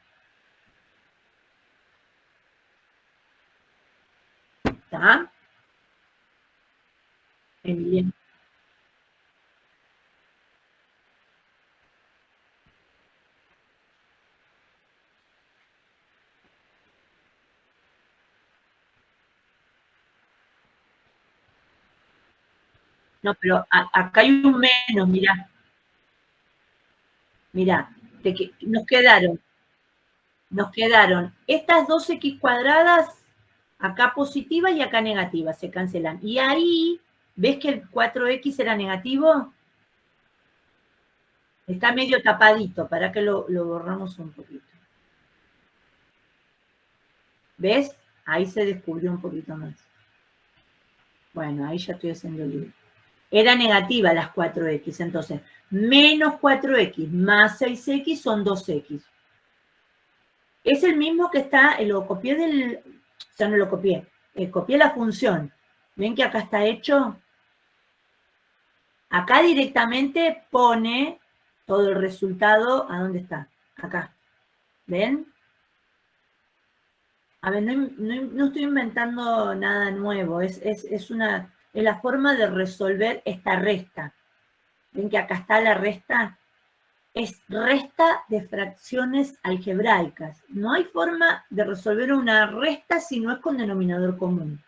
¿Está? Emiliano. No, pero acá hay un menos, mirá. Mirá, nos quedaron estas 2x cuadradas, acá positivas y acá negativas, se cancelan. Y ahí, ¿ves que el 4x era negativo? Está medio tapadito, para que lo borramos un poquito. ¿Ves? Ahí se descubrió un poquito más. Bueno, ahí ya estoy haciendo libre. Era negativa las 4x, entonces, menos 4x más 6x son 2x. Es el mismo que está, lo copié no lo copié, copié la función. ¿Ven que acá está hecho? Acá directamente pone todo el resultado, ¿a dónde está? Acá. ¿Ven? A ver, no estoy inventando nada nuevo, es una es la forma de resolver esta resta. ¿Ven que acá está la resta? Es resta de fracciones algebraicas. No hay forma de resolver una resta si no es con denominador común.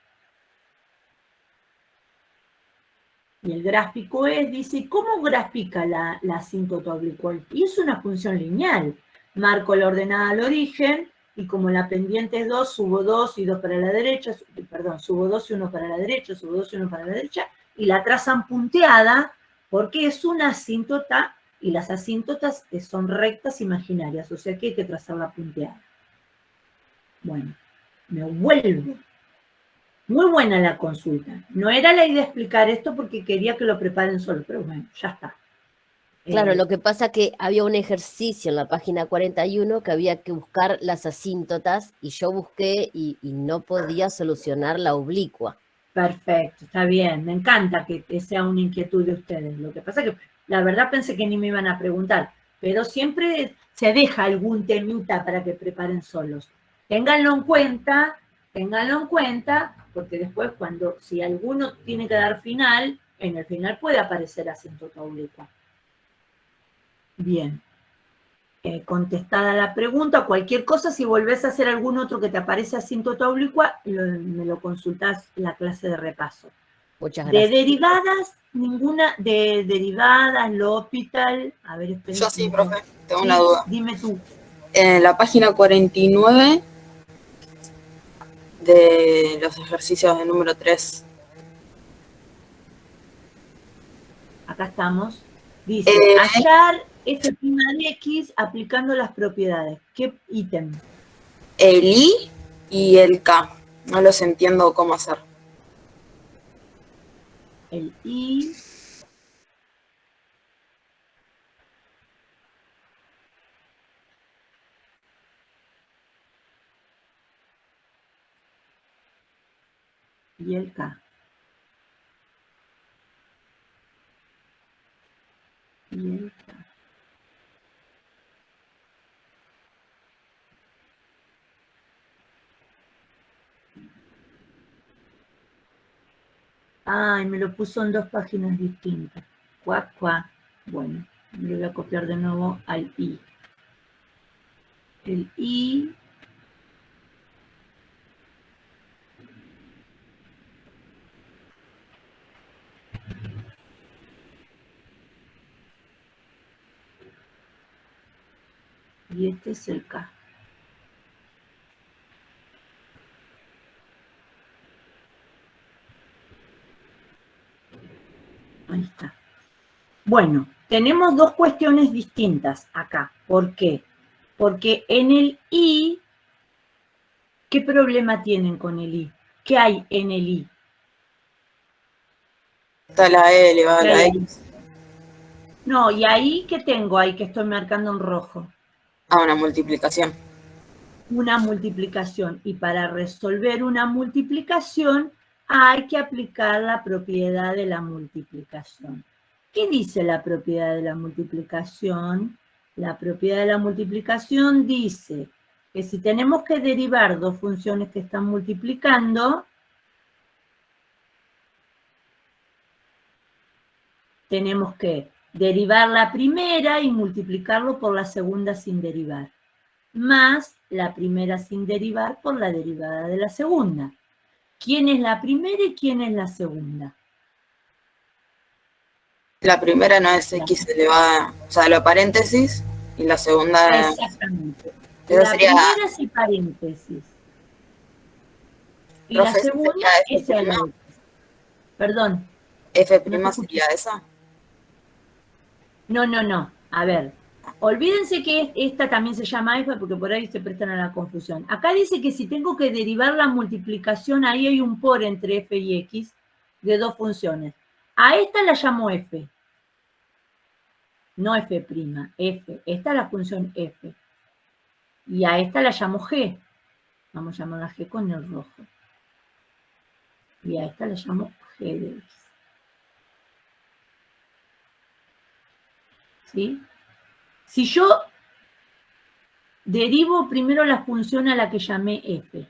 Y el gráfico dice, ¿cómo grafica la asíntota oblicua? Y es una función lineal. Marco la ordenada al origen, y como la pendiente es 2, subo 2 y 2 para la derecha, perdón, subo 2 y 1 para la derecha, subo 2 y 1 para la derecha, y la trazan punteada, porque es una asíntota, y las asíntotas son rectas imaginarias, o sea que hay que trazarla punteada. Bueno, me vuelvo. Muy buena la consulta. No era la idea explicar esto porque quería que lo preparen solo, pero bueno, ya está. Claro, lo que pasa que había un ejercicio en la página 41 que había que buscar las asíntotas y yo busqué y no podía solucionar la oblicua. Perfecto, está bien. Me encanta que sea una inquietud de ustedes. Lo que pasa es que la verdad pensé que ni me iban a preguntar, pero siempre se deja algún temita para que preparen solos. Ténganlo en cuenta, porque después si alguno tiene que dar final, en el final puede aparecer asíntota oblicua. Bien. Contestada la pregunta, cualquier cosa, si volvés a hacer algún otro que te aparece asíntota oblicua, me lo consultás en la clase de repaso. Muchas gracias. De derivadas, ninguna, de derivadas, L'Hopital, a ver, espera. Yo sí, profe, tengo una duda. Dime tú. En la página 49 de los ejercicios de número 3. Acá estamos. Dice, hallar f' de x aplicando las propiedades. ¿Qué ítem? El I y el K. No los entiendo cómo hacer. El I. Y el K. Y el K. Ay, me lo puso en dos páginas distintas. Cuac, cuac. Bueno, le voy a copiar de nuevo al I. El I. Y este es el K. Ahí está. Bueno, tenemos dos cuestiones distintas acá. ¿Por qué? Porque en el I, ¿qué problema tienen con el I? ¿Qué hay en el I? Está la E elevada a la X. No, y ahí, ¿qué tengo ahí que estoy marcando en rojo? Ah, una multiplicación. Una multiplicación. Y para resolver una multiplicación hay que aplicar la propiedad de la multiplicación. ¿Qué dice la propiedad de la multiplicación? La propiedad de la multiplicación dice que si tenemos que derivar dos funciones que están multiplicando, tenemos que derivar la primera y multiplicarlo por la segunda sin derivar, más la primera sin derivar por la derivada de la segunda. ¿Quién es la primera y quién es la segunda? La primera no es X elevada, o sea, lo paréntesis, y la segunda... Exactamente. Esa La sería... primera es el paréntesis. Y la segunda es el X. Perdón. ¿F' sería esa? No. A ver, olvídense que esta también se llama F porque por ahí se prestan a la confusión. Acá dice que si tengo que derivar la multiplicación, ahí hay un por entre F y X de dos funciones. A esta la llamo F. No F', F. Esta es la función F. Y a esta la llamo G. Vamos a llamarla G con el rojo. Y a esta la llamo G de X. ¿Sí? Si yo derivo primero la función a la que llamé F,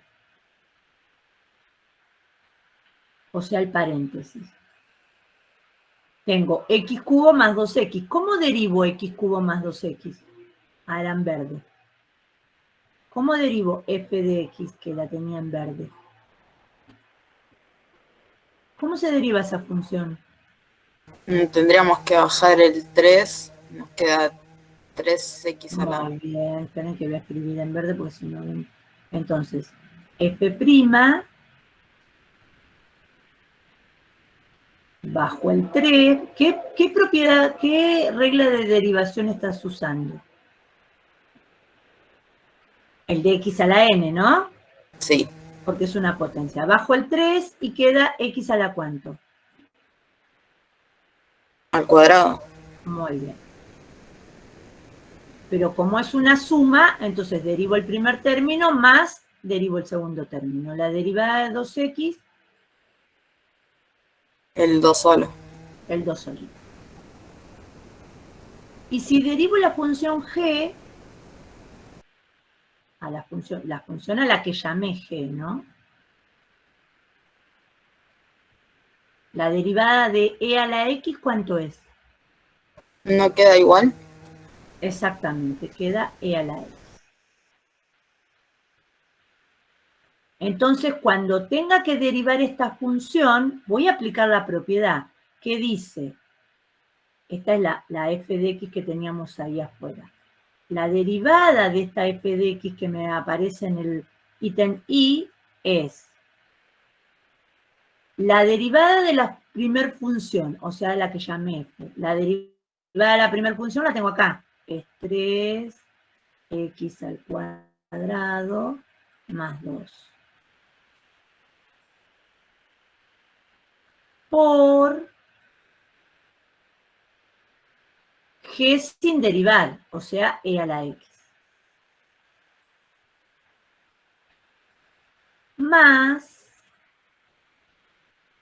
o sea, el paréntesis. Tengo x cubo más 2x. ¿Cómo derivo x cubo más 2x? Ahora en verde. ¿Cómo derivo f de x, que la tenía en verde? ¿Cómo se deriva esa función? Tendríamos que bajar el 3, nos queda 3x a la... Muy bien, esperen que voy a escribir en verde porque si no... Entonces, f' bajo el 3, ¿qué propiedad, qué regla de derivación estás usando? El de x a la n, ¿no? Sí, Porque es una potencia. Bajo el 3 y queda x a la ¿cuánto? al cuadrado. Muy bien. Pero como es una suma, entonces derivo el primer término más derivo el segundo término. La derivada de 2x, El 2 solo. el 2 solito. Y si derivo la función g, a la función a la que llamé g, ¿no? La derivada de e a la x, ¿cuánto es? ¿No queda igual? Exactamente, queda e a la x. Entonces, cuando tenga que derivar esta función, voy a aplicar la propiedad que dice, esta es la f de x que teníamos ahí afuera. La derivada de esta f de x que me aparece en el ítem I es la derivada de la primer función, o sea, la que llamé f. La derivada de la primera función la tengo acá. Es 3x al cuadrado más 2. Por g sin derivar, o sea, e a la x. Más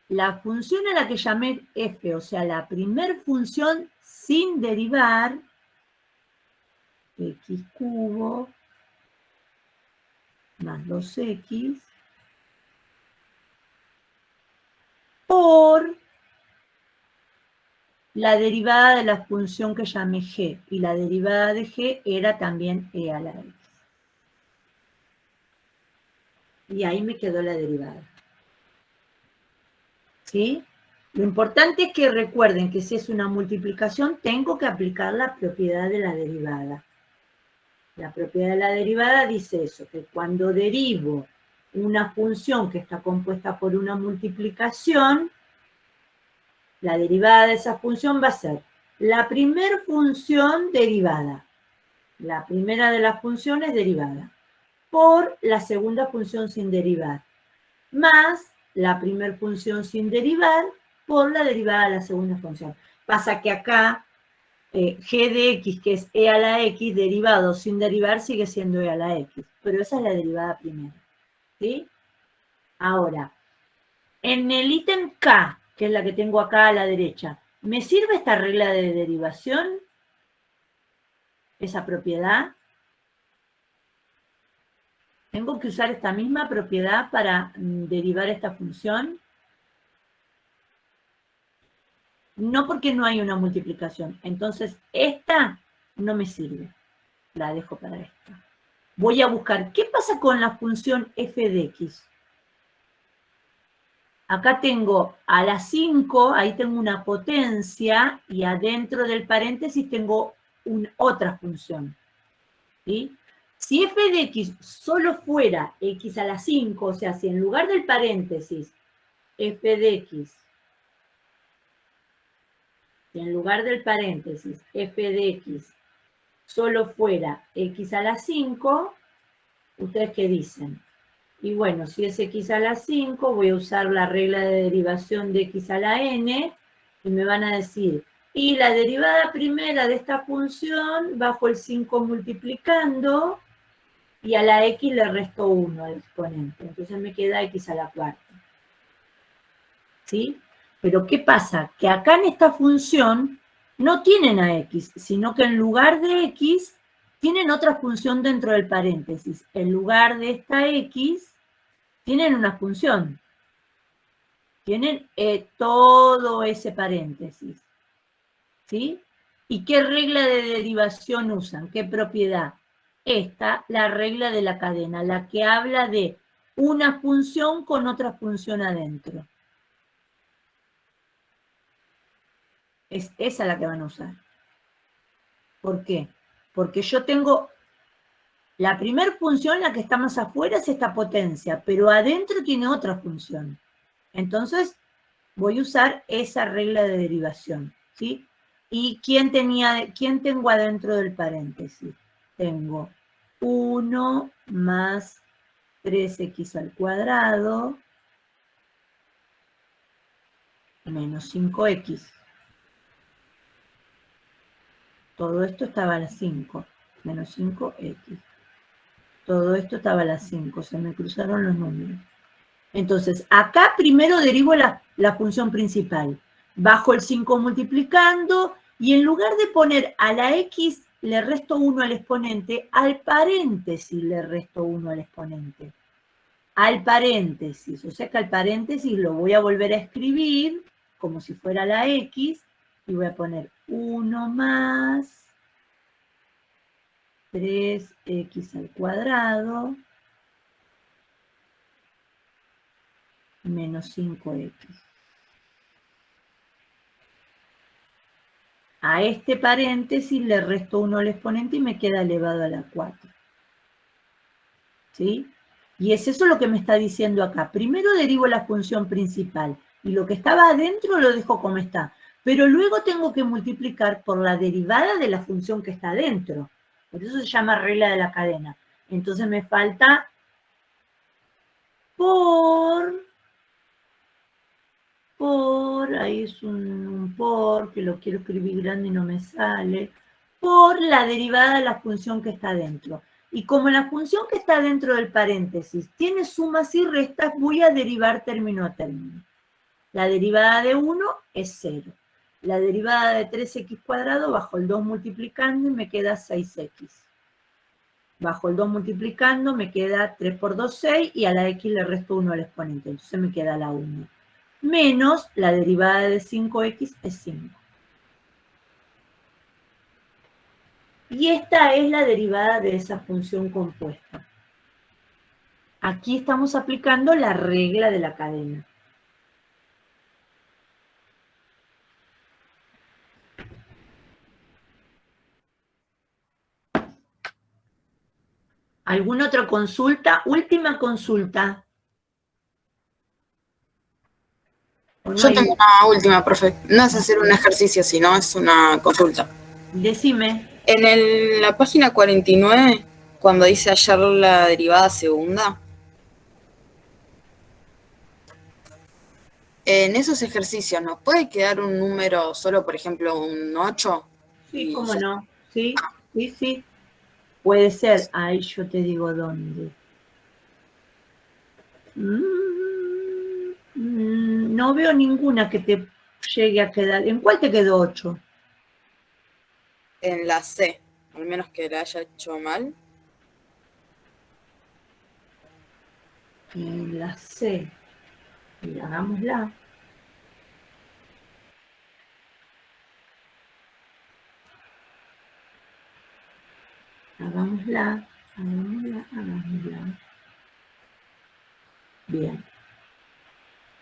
la función a la que llamé f, o sea, la primer función sin derivar, x cubo más 2x, por la derivada de la función que llamé g, y la derivada de g era también e a la x. Y ahí me quedó la derivada. ¿Sí? Lo importante es que recuerden que si es una multiplicación, tengo que aplicar la propiedad de la derivada. La propiedad de la derivada dice eso, que cuando derivo una función que está compuesta por una multiplicación, la derivada de esa función va a ser la primera función derivada. La primera de las funciones derivada. Por la segunda función sin derivar. Más la primera función sin derivar por la derivada de la segunda función. Pasa que acá g de x, que es e a la x, derivado sin derivar, sigue siendo e a la x. Pero esa es la derivada primera. ¿Sí? Ahora, en el ítem K, que es la que tengo acá a la derecha, ¿me sirve esta regla de derivación? ¿Esa propiedad? ¿Tengo que usar esta misma propiedad para derivar esta función? No, porque no hay una multiplicación. Entonces, esta no me sirve. La dejo para esta. Voy a buscar, ¿qué pasa con la función f de x? Acá tengo a la 5, ahí tengo una potencia, y adentro del paréntesis tengo otra función. ¿Sí? Si f de x solo fuera x a la 5, o sea, si en lugar del paréntesis f de x, si en lugar del paréntesis f de x solo fuera x a la 5, ¿ustedes qué dicen? Y bueno, si es x a la 5, voy a usar la regla de derivación de x a la n, y me van a decir, y la derivada primera de esta función, bajo el 5 multiplicando, y a la x le resto 1 al exponente. Entonces me queda x a la cuarta. ¿Sí? Pero ¿qué pasa? Que acá en esta función no tienen a x, sino que en lugar de x tienen otra función dentro del paréntesis. En lugar de esta x, tienen una función, que Tienen todo ese paréntesis. ¿Sí? ¿Y qué regla de derivación usan? ¿Qué propiedad? Esta, la regla de la cadena, la que habla de una función con otra función adentro. Es esa la que van a usar. ¿Por qué? Porque yo tengo la primera función, la que está más afuera, es esta potencia, pero adentro tiene otra función. Entonces, voy a usar esa regla de derivación, ¿sí? ¿Y quién tengo adentro del paréntesis? Tengo 1 más 3x al cuadrado menos 5x. Todo esto estaba a las 5, menos 5x. Todo esto estaba a las 5, se me cruzaron los números. Entonces, acá primero derivo la función principal. Bajo el 5 multiplicando, y en lugar de poner a la x le resto 1 al exponente, al paréntesis le resto 1 al exponente. Al paréntesis, o sea que al paréntesis lo voy a volver a escribir como si fuera la x, y voy a poner 1 más 3x al cuadrado menos 5x. A este paréntesis le resto 1 al exponente y me queda elevado a la 4. ¿Sí? Y es eso lo que me está diciendo acá. Primero derivo la función principal y lo que estaba adentro lo dejo como está. Pero luego tengo que multiplicar por la derivada de la función que está adentro. Por eso se llama regla de la cadena. Entonces me falta ahí es un por, que lo quiero escribir grande y no me sale, por la derivada de la función que está dentro. Y como la función que está dentro del paréntesis tiene sumas y restas, voy a derivar término a término. La derivada de 1 es 0. La derivada de 3x cuadrado bajo el 2 multiplicando y me queda 6x. Bajo el 2 multiplicando me queda 3 por 2, 6, y a la x le resto 1 al exponente, entonces me queda la 1. Menos la derivada de 5x es 5. Y esta es la derivada de esa función compuesta. Aquí estamos aplicando la regla de la cadena. ¿Alguna otra consulta? Última consulta. Yo tengo una última, profe. No es hacer un ejercicio, sino es una consulta. Decime. En la página 49, cuando dice hallar la derivada segunda, en esos ejercicios, ¿nos puede quedar un número solo, por ejemplo, un 8? Sí, cómo no. Sí, sí, sí. Puede ser. Ahí yo te digo dónde. No veo ninguna que te llegue a quedar. ¿En cuál te quedó 8? En la C, al menos que la haya hecho mal. En la C. Y hagámosla. Hagámosla. Bien.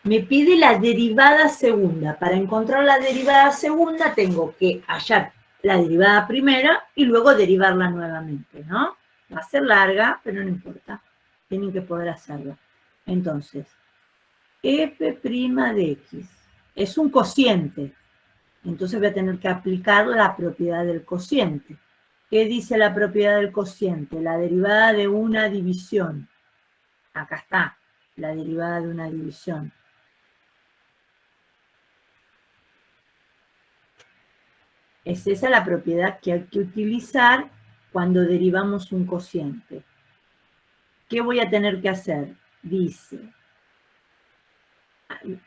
Me pide la derivada segunda. Para encontrar la derivada segunda tengo que hallar la derivada primera y luego derivarla nuevamente, ¿no? Va a ser larga, pero no importa. Tienen que poder hacerlo. Entonces, f' de x es un cociente. Entonces voy a tener que aplicar la propiedad del cociente. ¿Qué dice la propiedad del cociente? La derivada de una división. Acá está, la derivada de una división. Es esa la propiedad que hay que utilizar cuando derivamos un cociente. ¿Qué voy a tener que hacer? Dice,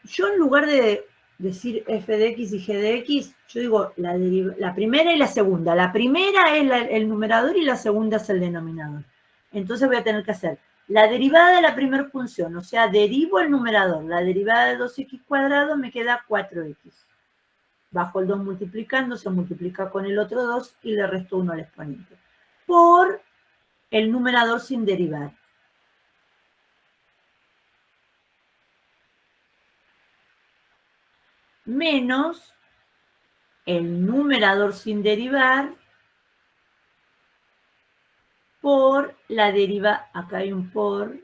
yo en lugar de decir f de x y g de x, yo digo la primera y la segunda. La primera es el numerador y la segunda es el denominador. Entonces voy a tener que hacer La derivada de la primera función, o sea, derivo el numerador. La derivada de 2x cuadrado me queda 4x. Bajo el 2 multiplicando, se multiplica con el otro 2 y le resto 1 al exponente. Por el numerador sin derivar. Menos el numerador sin derivar por la derivada, acá hay un por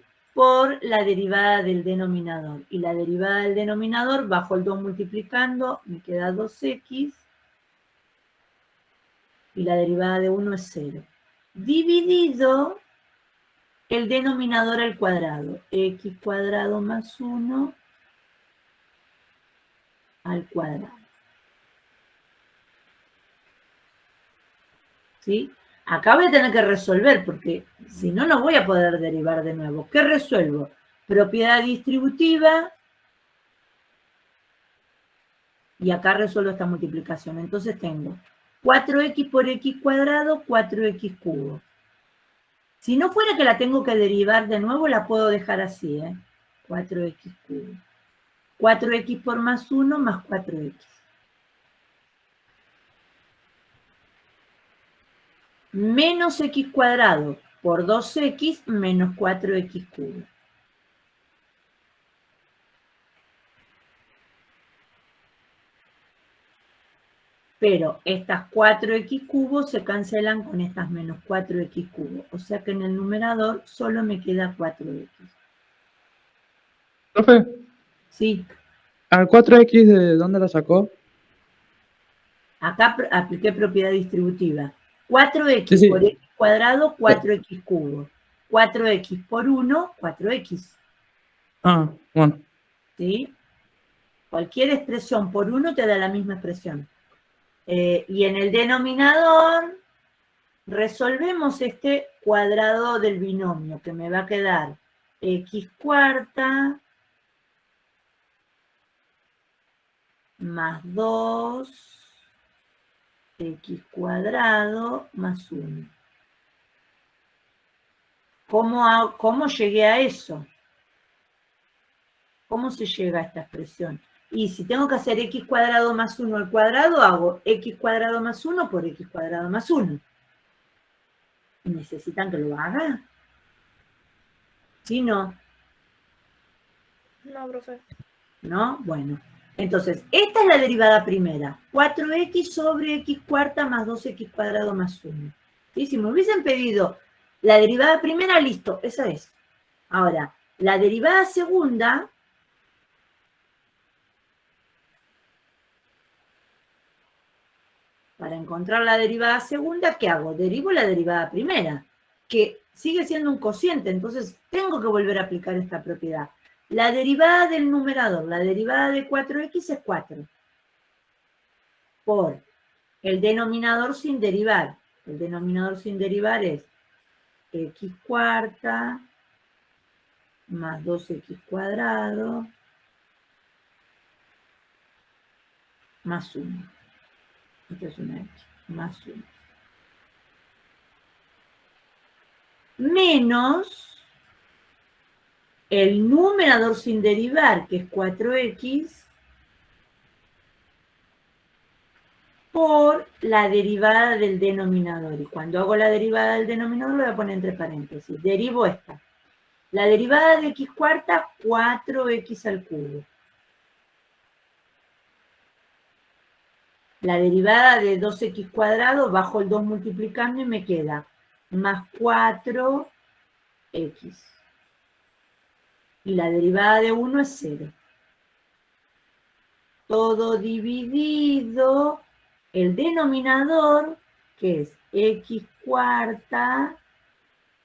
la derivada del denominador. Y la derivada del denominador, bajo el 2 multiplicando, me queda 2x. Y la derivada de 1 es 0. Dividido el denominador al cuadrado. X cuadrado más 1 al cuadrado. ¿Sí? Acá voy a tener que resolver, porque si no, no voy a poder derivar de nuevo. ¿Qué resuelvo? Propiedad distributiva. Y acá resuelvo esta multiplicación. Entonces tengo 4x por x cuadrado, 4x cubo. Si no fuera que la tengo que derivar de nuevo, la puedo dejar así, 4x cubo. 4x por más 1 más 4x. Menos x cuadrado por 2x menos 4x cubo. Pero estas 4x cubos se cancelan con estas menos 4x cubos. O sea que en el numerador solo me queda 4x. Profe, Sí, ¿al 4x de dónde la sacó? acá apliqué propiedad distributiva. 4x Sí, sí. por x cuadrado, 4x cubo. 4x por 1, 4x. Ah, bueno. ¿Sí? Cualquier expresión por 1 te da la misma expresión. Y en el denominador resolvemos este cuadrado del binomio, que me va a quedar x cuarta más 2 x cuadrado más 1. ¿Cómo llegué a eso? ¿Cómo se llega a esta expresión? Y si tengo que hacer x cuadrado más 1 al cuadrado, hago x cuadrado más 1 por x cuadrado más 1. ¿Necesitan que lo haga? ¿Sí, no? No, profe. ¿No? Bueno. Entonces, esta es la derivada primera. 4x sobre x cuarta más 2x cuadrado más 1. ¿Sí? Si me hubiesen pedido la derivada primera, listo, esa es. Ahora, la derivada segunda, para encontrar la derivada segunda, ¿qué hago? Derivo la derivada primera, que sigue siendo un cociente, entonces tengo que volver a aplicar esta propiedad. La derivada del numerador, la derivada de 4x es 4. Por el denominador sin derivar. El denominador sin derivar es x cuarta más 2x cuadrado más 1. Esta es una x, más 1. Menos el numerador sin derivar, que es 4x, por la derivada del denominador. Y cuando hago la derivada del denominador, lo voy a poner entre paréntesis. Derivo esta. La derivada de x cuarta, 4x al cubo. La derivada de 2x cuadrado, bajo el 2 multiplicando y me queda más 4x. Y la derivada de 1 es 0. Todo dividido, el denominador, que es x cuarta,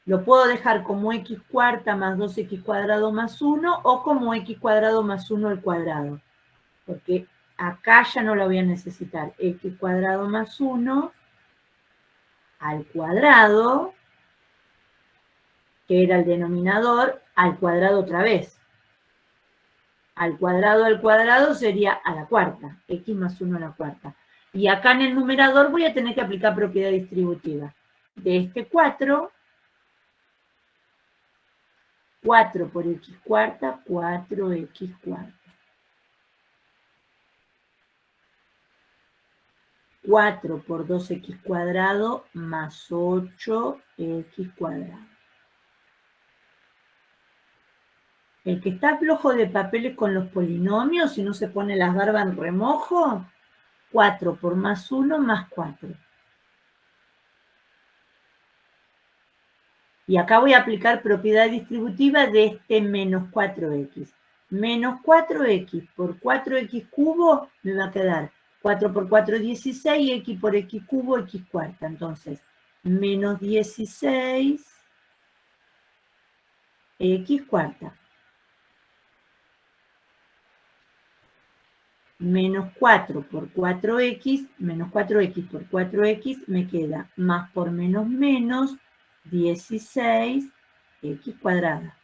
lo puedo dejar como x cuarta más 2x cuadrado más 1 o como x cuadrado más 1 al cuadrado. Porque acá ya no lo voy a necesitar. X cuadrado más 1 al cuadrado, que era el denominador, al cuadrado otra vez. Al cuadrado sería a la cuarta. X más 1 a la cuarta. Y acá en el numerador voy a tener que aplicar propiedad distributiva. De este 4 4 por x cuarta, 4x cuarta. 4 por 2x cuadrado más 8x cuadrado. El que está flojo de papeles con los polinomios y no se pone las barbas en remojo, 4 por más 1 más 4. Y acá voy a aplicar propiedad distributiva de este menos 4x. Menos 4x por 4x cubo me va a quedar 4 por 4, 16, x por x cubo, x cuarta. Entonces, menos 16, x cuarta. Menos 4 por 4x, menos 4x por 4x, me queda más por menos menos, 16, x cuadrada.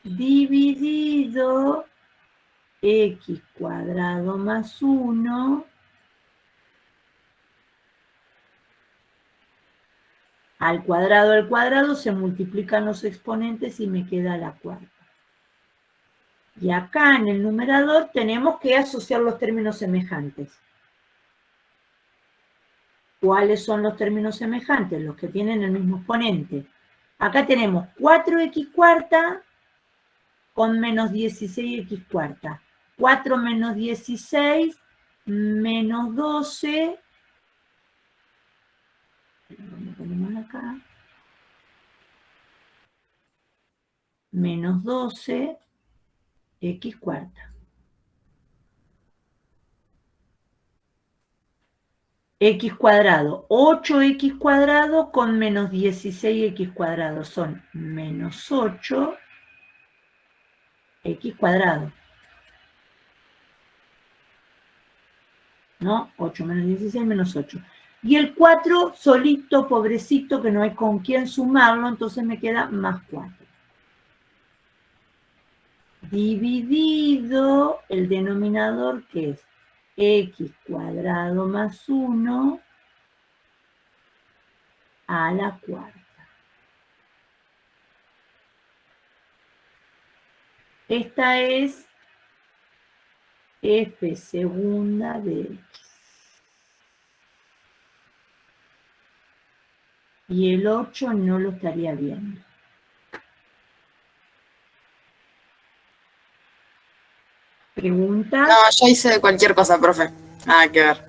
Dividido x cuadrado más 1 al cuadrado se multiplican los exponentes y me queda la cuarta. Y acá en el numerador tenemos que asociar los términos semejantes. ¿Cuáles son los términos semejantes? Los que tienen el mismo exponente. Acá tenemos 4x cuarta con menos 16x cuarta. 4 menos 16 menos 12. Lo ponemos acá. Menos 12 x cuarta. X cuadrado, 8x cuadrado con menos 16x cuadrado son menos 8 x cuadrado. ¿No? 8 menos 16 menos 8. Y el 4 solito, pobrecito, que no hay con quién sumarlo, entonces me queda más 4. Dividido el denominador, que es x cuadrado más 1 a la cuarta. Esta es f segunda de x. Y el 8 no lo estaría viendo. ¿Preguntas? No, yo hice cualquier cosa, profe. Nada que ver.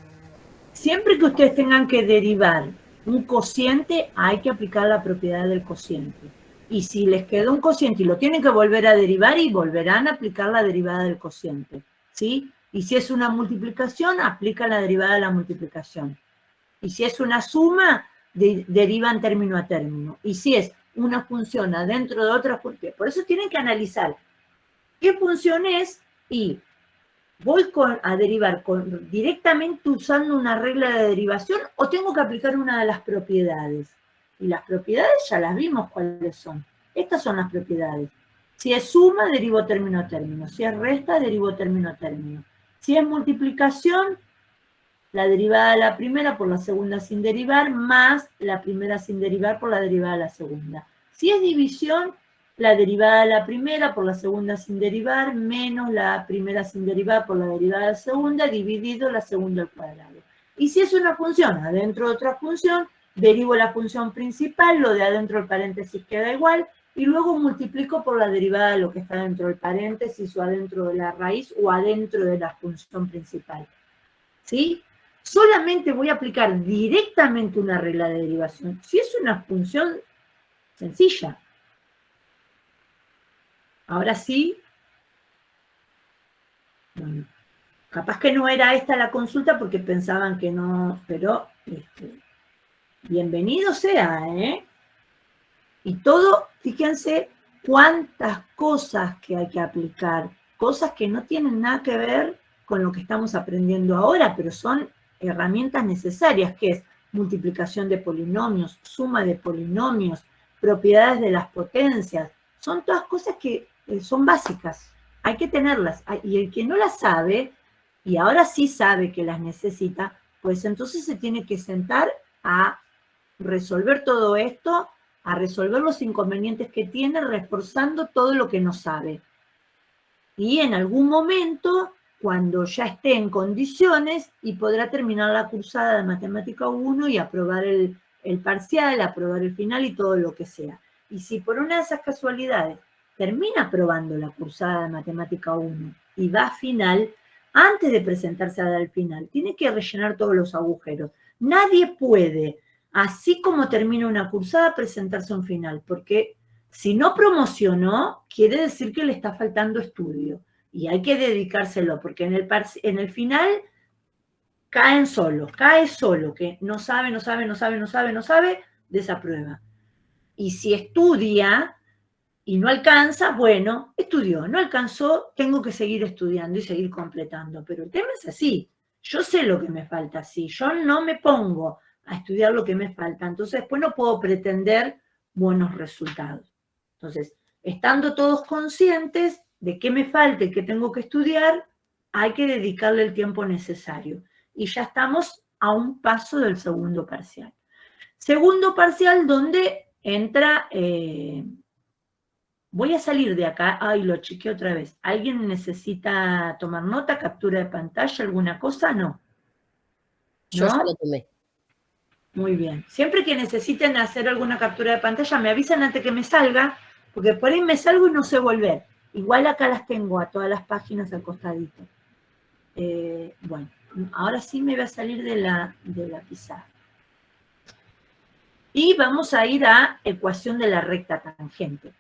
Siempre que ustedes tengan que derivar un cociente, hay que aplicar la propiedad del cociente. Y si les quedó un cociente y lo tienen que volver a derivar, y volverán a aplicar la derivada del cociente, ¿sí? Y si es una multiplicación, aplican la derivada de la multiplicación. Y si es una suma, derivan término a término. Y si es una función adentro de otra función, por eso tienen que analizar qué función es y voy a derivar directamente usando una regla de derivación o tengo que aplicar una de las propiedades. Y las propiedades ya las vimos cuáles son. Estas son las propiedades. Si es suma, derivo término a término. Si es resta, derivo término a término. Si es multiplicación, la derivada de la primera por la segunda sin derivar, más la primera sin derivar por la derivada de la segunda. Si es división, la derivada de la primera por la segunda sin derivar, menos la primera sin derivar por la derivada de la segunda, dividido la segunda al cuadrado. Y si es una función adentro de otra función, derivo la función principal, lo de adentro del paréntesis queda igual, y luego multiplico por la derivada de lo que está dentro del paréntesis, o adentro de la raíz, o adentro de la función principal. ¿Sí? Solamente voy a aplicar directamente una regla de derivación si es una función sencilla. Ahora sí, bueno, capaz que no era esta la consulta porque pensaban que no, pero bienvenido sea, ¿eh? Y todo, fíjense cuántas cosas que hay que aplicar, cosas que no tienen nada que ver con lo que estamos aprendiendo ahora, pero son herramientas necesarias, que es multiplicación de polinomios, suma de polinomios, propiedades de las potencias, son todas cosas que son básicas, hay que tenerlas, y el que no las sabe, y ahora sí sabe que las necesita, pues entonces se tiene que sentar a resolver todo esto, a resolver los inconvenientes que tiene, reforzando todo lo que no sabe. Y en algún momento, cuando ya esté en condiciones, y podrá terminar la cursada de Matemática 1 y aprobar el parcial, aprobar el final y todo lo que sea. Y si por una de esas casualidades termina aprobando la cursada de Matemática 1 y va a final, antes de presentarse a dar el final, tiene que rellenar todos los agujeros. Nadie puede, así como termina una cursada, presentarse a un final, porque si no promocionó, quiere decir que le está faltando estudio. Y hay que dedicárselo, porque en el final cae solo, que no sabe, desaprueba. Y si estudia y no alcanza, bueno, estudió, no alcanzó, tengo que seguir estudiando y seguir completando. Pero el tema es así, yo sé lo que me falta, si yo no me pongo a estudiar lo que me falta, entonces después no puedo pretender buenos resultados. Entonces, estando todos conscientes de qué me falta y qué tengo que estudiar, hay que dedicarle el tiempo necesario. Y ya estamos a un paso del segundo parcial. Segundo parcial donde entra... voy a salir de acá. Ay, lo chequeé otra vez. ¿Alguien necesita tomar nota, captura de pantalla, alguna cosa? No. Yo ya ¿No? lo tomé. Muy bien. Siempre que necesiten hacer alguna captura de pantalla, me avisan antes que me salga, porque por ahí me salgo y no sé volver. Igual acá las tengo a todas las páginas al costadito. Bueno, ahora sí me voy a salir de la pizarra. Y vamos a ir a ecuación de la recta tangente.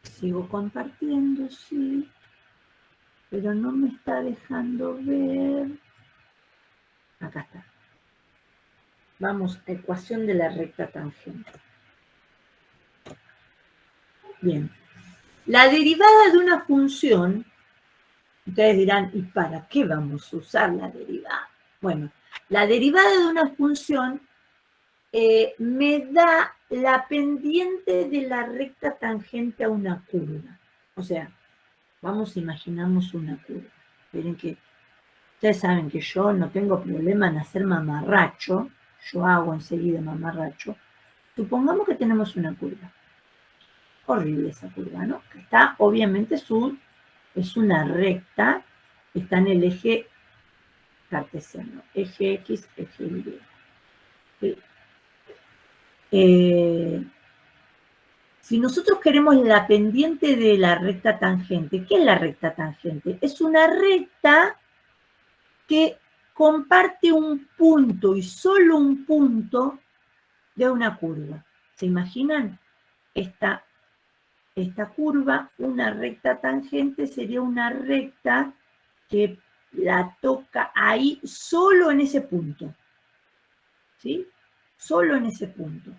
Sigo compartiendo, sí. Pero no me está dejando ver. Acá está. Vamos a ecuación de la recta tangente. Bien. La derivada de una función, ustedes dirán, ¿y para qué vamos a usar la derivada? Bueno, la derivada de una función me da la pendiente de la recta tangente a una curva. O sea, imaginamos una curva. Miren que ustedes saben que yo no tengo problema en hacer mamarracho. Yo hago enseguida mamarracho. Supongamos que tenemos una curva. Horrible esa curva, ¿no? Que está, obviamente, es una recta, está en el eje cartesiano. Eje X, eje Y. ¿Sí? Si nosotros queremos la pendiente de la recta tangente, ¿qué es la recta tangente? Es una recta que comparte un punto y solo un punto de una curva. ¿Se imaginan? Esta curva, una recta tangente, sería una recta que la toca ahí solo en ese punto. ¿Sí? Solo en ese punto.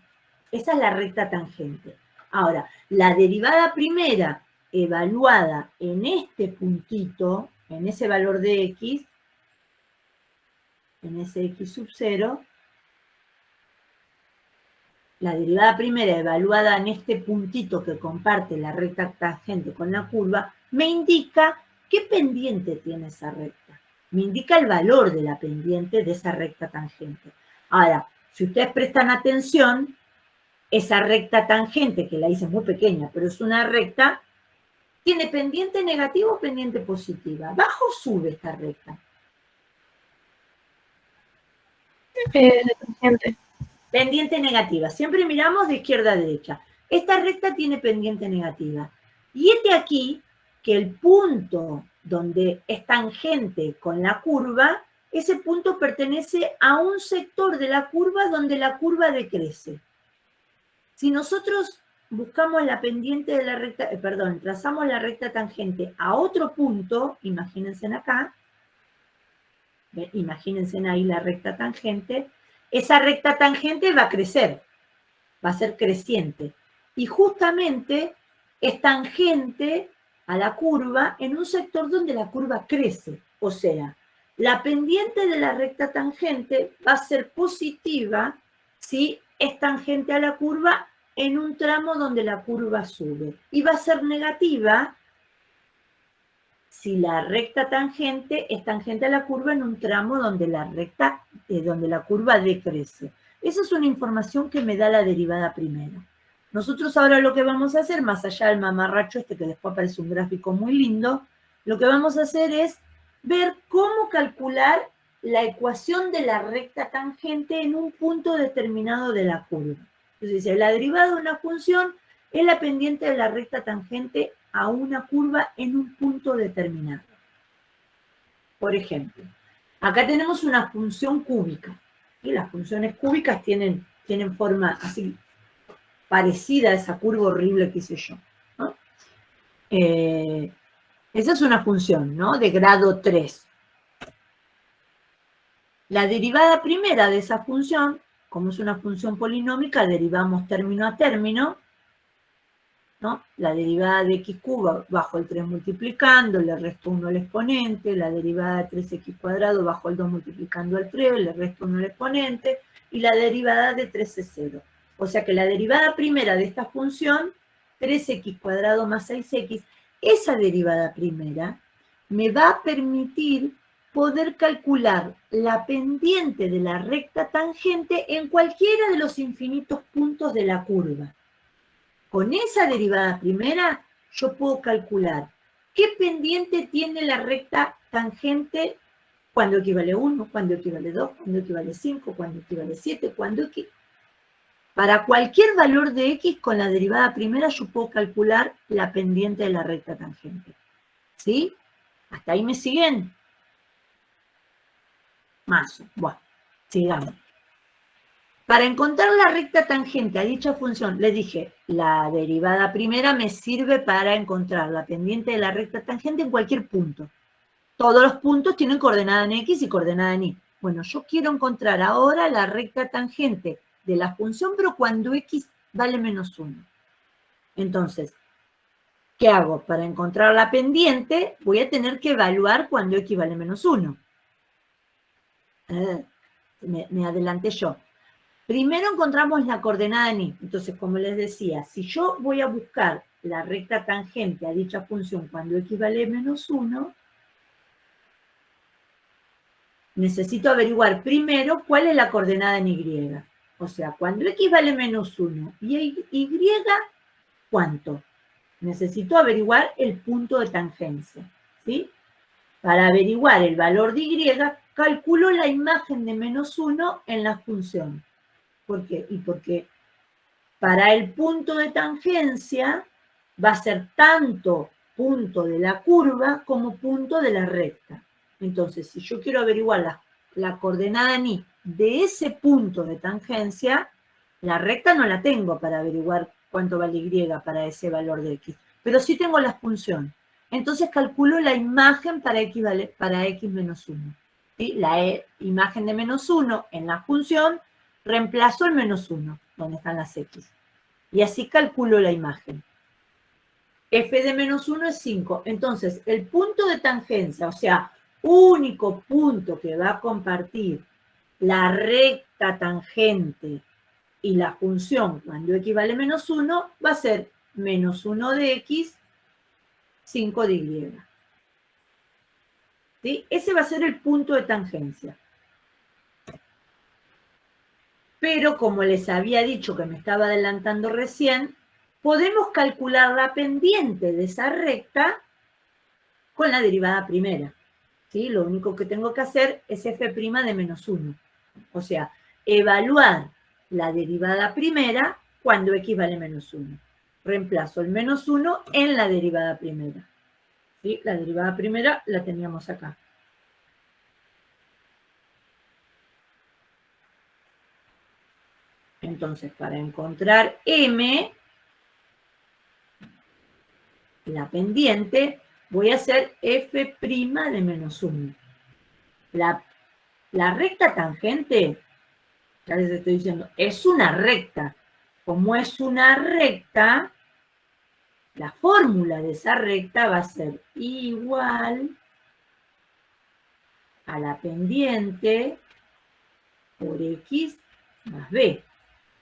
Esa es la recta tangente. Ahora, la derivada primera evaluada en este puntito, en ese valor de x, en ese x sub 0, la derivada primera evaluada en este puntito que comparte la recta tangente con la curva, me indica qué pendiente tiene esa recta. Me indica el valor de la pendiente de esa recta tangente. Ahora, si ustedes prestan atención, esa recta tangente, que la hice muy pequeña, pero es una recta, ¿tiene pendiente negativa o pendiente positiva? ¿Baja o sube esta recta? Tangente. Pendiente negativa. Siempre miramos de izquierda a derecha. Esta recta tiene pendiente negativa. Y este aquí, que el punto donde es tangente con la curva, ese punto pertenece a un sector de la curva donde la curva decrece. Si nosotros buscamos la pendiente de la recta, trazamos la recta tangente a otro punto, imagínense acá, imagínense ahí la recta tangente, esa recta tangente va a crecer, va a ser creciente. Y justamente es tangente a la curva en un sector donde la curva crece. O sea, la pendiente de la recta tangente va a ser positiva si es tangente a la curva en un tramo donde la curva sube. Y va a ser negativa si la recta tangente es tangente a la curva en un tramo donde la recta donde la curva decrece. Esa es una información que me da la derivada primera. Nosotros ahora lo que vamos a hacer, más allá del mamarracho este que después aparece un gráfico muy lindo, lo que vamos a hacer es ver cómo calcular la ecuación de la recta tangente en un punto determinado de la curva. Entonces dice, la derivada de una función es la pendiente de la recta tangente a una curva en un punto determinado. Por ejemplo, acá tenemos una función cúbica. Y las funciones cúbicas tienen forma así parecida a esa curva horrible que hice yo, ¿no? Esa es una función, ¿no? De grado 3. La derivada primera de esa función, como es una función polinómica, derivamos término a término, ¿no? La derivada de x cubo bajo el 3 multiplicando, le resto 1 al exponente, la derivada de 3x cuadrado bajo el 2 multiplicando al 3, le resto 1 al exponente, y la derivada de 3 es 0. O sea que la derivada primera de esta función, 3x cuadrado más 6x, esa derivada primera me va a permitir poder calcular la pendiente de la recta tangente en cualquiera de los infinitos puntos de la curva. Con esa derivada primera, yo puedo calcular qué pendiente tiene la recta tangente cuando equivale 1, cuando equivale 2, cuando equivale 5, cuando equivale 7, cuando equivale... Para cualquier valor de x, con la derivada primera, yo puedo calcular la pendiente de la recta tangente. ¿Sí? ¿Hasta ahí me siguen? Más. Bueno, sigamos. Para encontrar la recta tangente a dicha función, les dije, la derivada primera me sirve para encontrar la pendiente de la recta tangente en cualquier punto. Todos los puntos tienen coordenada en x y coordenada en y. Bueno, yo quiero encontrar ahora la recta tangente de la función, pero cuando x vale menos 1. Entonces, ¿qué hago? Para encontrar la pendiente, voy a tener que evaluar cuando x vale menos 1. Me adelanté yo. Primero encontramos la coordenada en y. Entonces, como les decía, si yo voy a buscar la recta tangente a dicha función cuando x vale menos 1, necesito averiguar primero cuál es la coordenada en y. O sea, cuando x vale menos 1 y y, ¿cuánto? Necesito averiguar el punto de tangencia, ¿sí? Para averiguar el valor de y, calculo la imagen de menos 1 en la función. ¿Por qué? Y porque para el punto de tangencia va a ser tanto punto de la curva como punto de la recta. Entonces, si yo quiero averiguar la coordenada en y de ese punto de tangencia, la recta no la tengo para averiguar cuánto vale y para ese valor de x, pero sí tengo la función. Entonces calculo la imagen para x menos 1. ¿Sí? La imagen de menos 1 en la función, reemplazo el menos 1, donde están las x. Y así calculo la imagen. F de menos 1 es 5. Entonces, el punto de tangencia, o sea, único punto que va a compartir la recta tangente y la función cuando x vale menos 1, va a ser menos 1 de x, 5 de y. ¿Sí? Ese va a ser el punto de tangencia. Pero como les había dicho que me estaba adelantando recién, podemos calcular la pendiente de esa recta con la derivada primera. ¿Sí? Lo único que tengo que hacer es f' de menos 1. O sea, evaluar la derivada primera cuando x vale menos 1. Reemplazo el menos 1 en la derivada primera. ¿Sí? La derivada primera la teníamos acá. Entonces, para encontrar m, la pendiente, voy a hacer f' de menos 1. La recta tangente, ya les estoy diciendo, es una recta. Como es una recta, la fórmula de esa recta va a ser igual a la pendiente por x más b.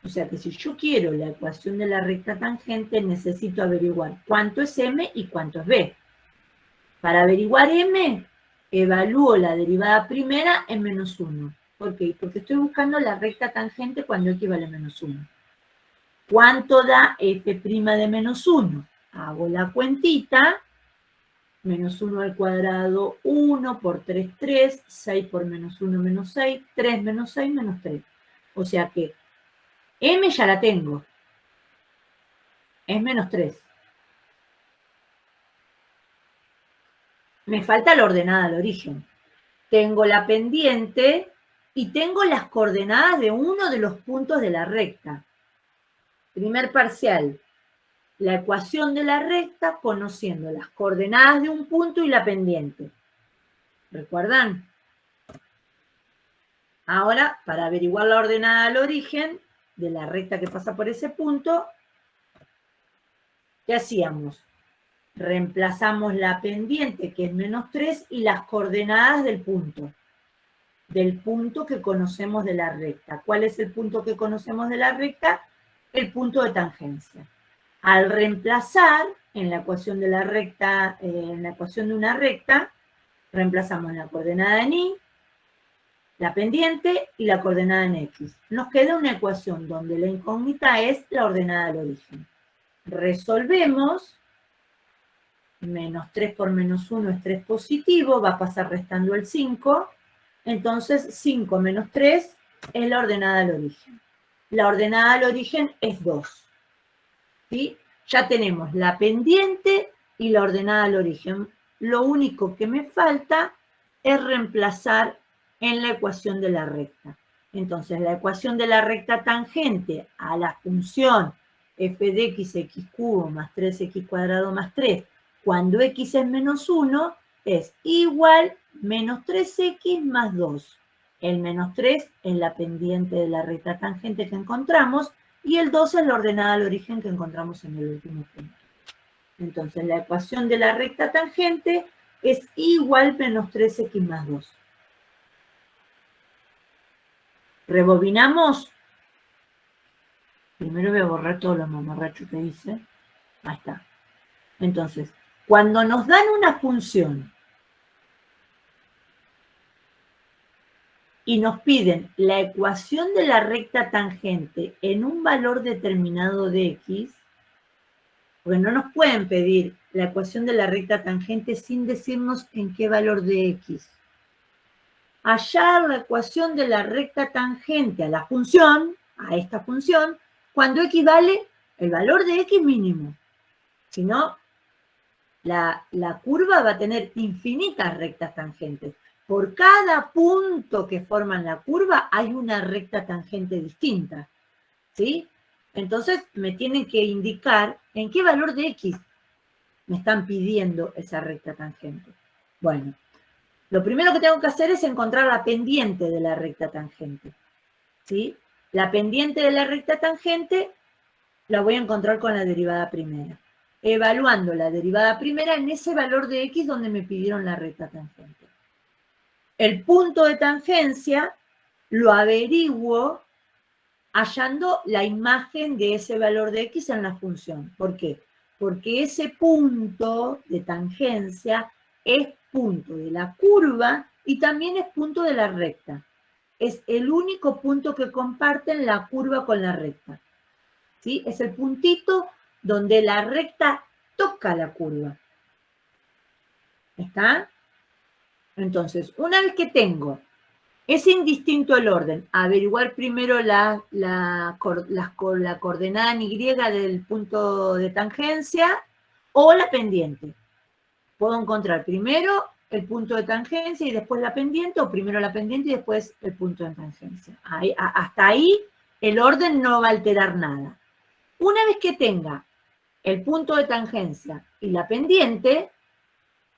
O sea que si yo quiero la ecuación de la recta tangente, necesito averiguar cuánto es m y cuánto es b. Para averiguar m, evalúo la derivada primera en menos 1. ¿Por qué? Porque estoy buscando la recta tangente cuando x vale menos 1. ¿Cuánto da f' de menos 1? Hago la cuentita. Menos 1 al cuadrado, 1 por 3, 3, 6 por menos 1, menos 6, 3 menos 6, menos 3. O sea que m ya la tengo. Es menos 3. Me falta la ordenada al origen. Tengo la pendiente y tengo las coordenadas de uno de los puntos de la recta. Primer parcial. La ecuación de la recta conociendo las coordenadas de un punto y la pendiente. ¿Recuerdan? Ahora, para averiguar la ordenada al origen de la recta que pasa por ese punto, ¿qué hacíamos? Reemplazamos la pendiente, que es menos 3, y las coordenadas del punto que conocemos de la recta. ¿Cuál es el punto que conocemos de la recta? El punto de tangencia. Al reemplazar en la ecuación de la recta, en la ecuación de una recta, reemplazamos la coordenada en y, la pendiente y la coordenada en x. Nos queda una ecuación donde la incógnita es la ordenada al origen. Resolvemos. Menos 3 por menos 1 es 3 positivo, va a pasar restando el 5. Entonces 5 menos 3 es la ordenada al origen. La ordenada al origen es 2. ¿Sí? Ya tenemos la pendiente y la ordenada al origen. Lo único que me falta es reemplazar en la ecuación de la recta. Entonces, la ecuación de la recta tangente a la función f de x cubo más 3x cuadrado más 3, cuando x es menos 1, es igual menos 3x más 2. El menos 3 es la pendiente de la recta tangente que encontramos, y el 2 es la ordenada al origen que encontramos en el último punto. Entonces, la ecuación de la recta tangente es igual menos 3x más 2. Rebobinamos. Primero voy a borrar todo lo mamarracho que hice. Ahí está. Entonces, cuando nos dan una función y nos piden la ecuación de la recta tangente en un valor determinado de x, porque no nos pueden pedir la ecuación de la recta tangente sin decirnos en qué valor de x. Hallar la ecuación de la recta tangente a la función, a esta función, cuando x vale el valor de x mínimo. Si no, la curva va a tener infinitas rectas tangentes. Por cada punto que forman la curva hay una recta tangente distinta. ¿Sí? Entonces me tienen que indicar en qué valor de x me están pidiendo esa recta tangente. Bueno, lo primero que tengo que hacer es encontrar la pendiente de la recta tangente. ¿Sí? La pendiente de la recta tangente la voy a encontrar con la derivada primera. Evaluando la derivada primera en ese valor de x donde me pidieron la recta tangente. El punto de tangencia lo averiguo hallando la imagen de ese valor de x en la función. ¿Por qué? Porque ese punto de tangencia es punto de la curva y también es punto de la recta. Es el único punto que comparten la curva con la recta. ¿Sí? Es el puntito donde la recta toca la curva. ¿Está? Entonces, una vez que tengo, es indistinto el orden, averiguar primero la coordenada en Y del punto de tangencia o la pendiente. Puedo encontrar primero el punto de tangencia y después la pendiente, o primero la pendiente y después el punto de tangencia. Hasta ahí el orden no va a alterar nada. Una vez que tenga el punto de tangencia y la pendiente,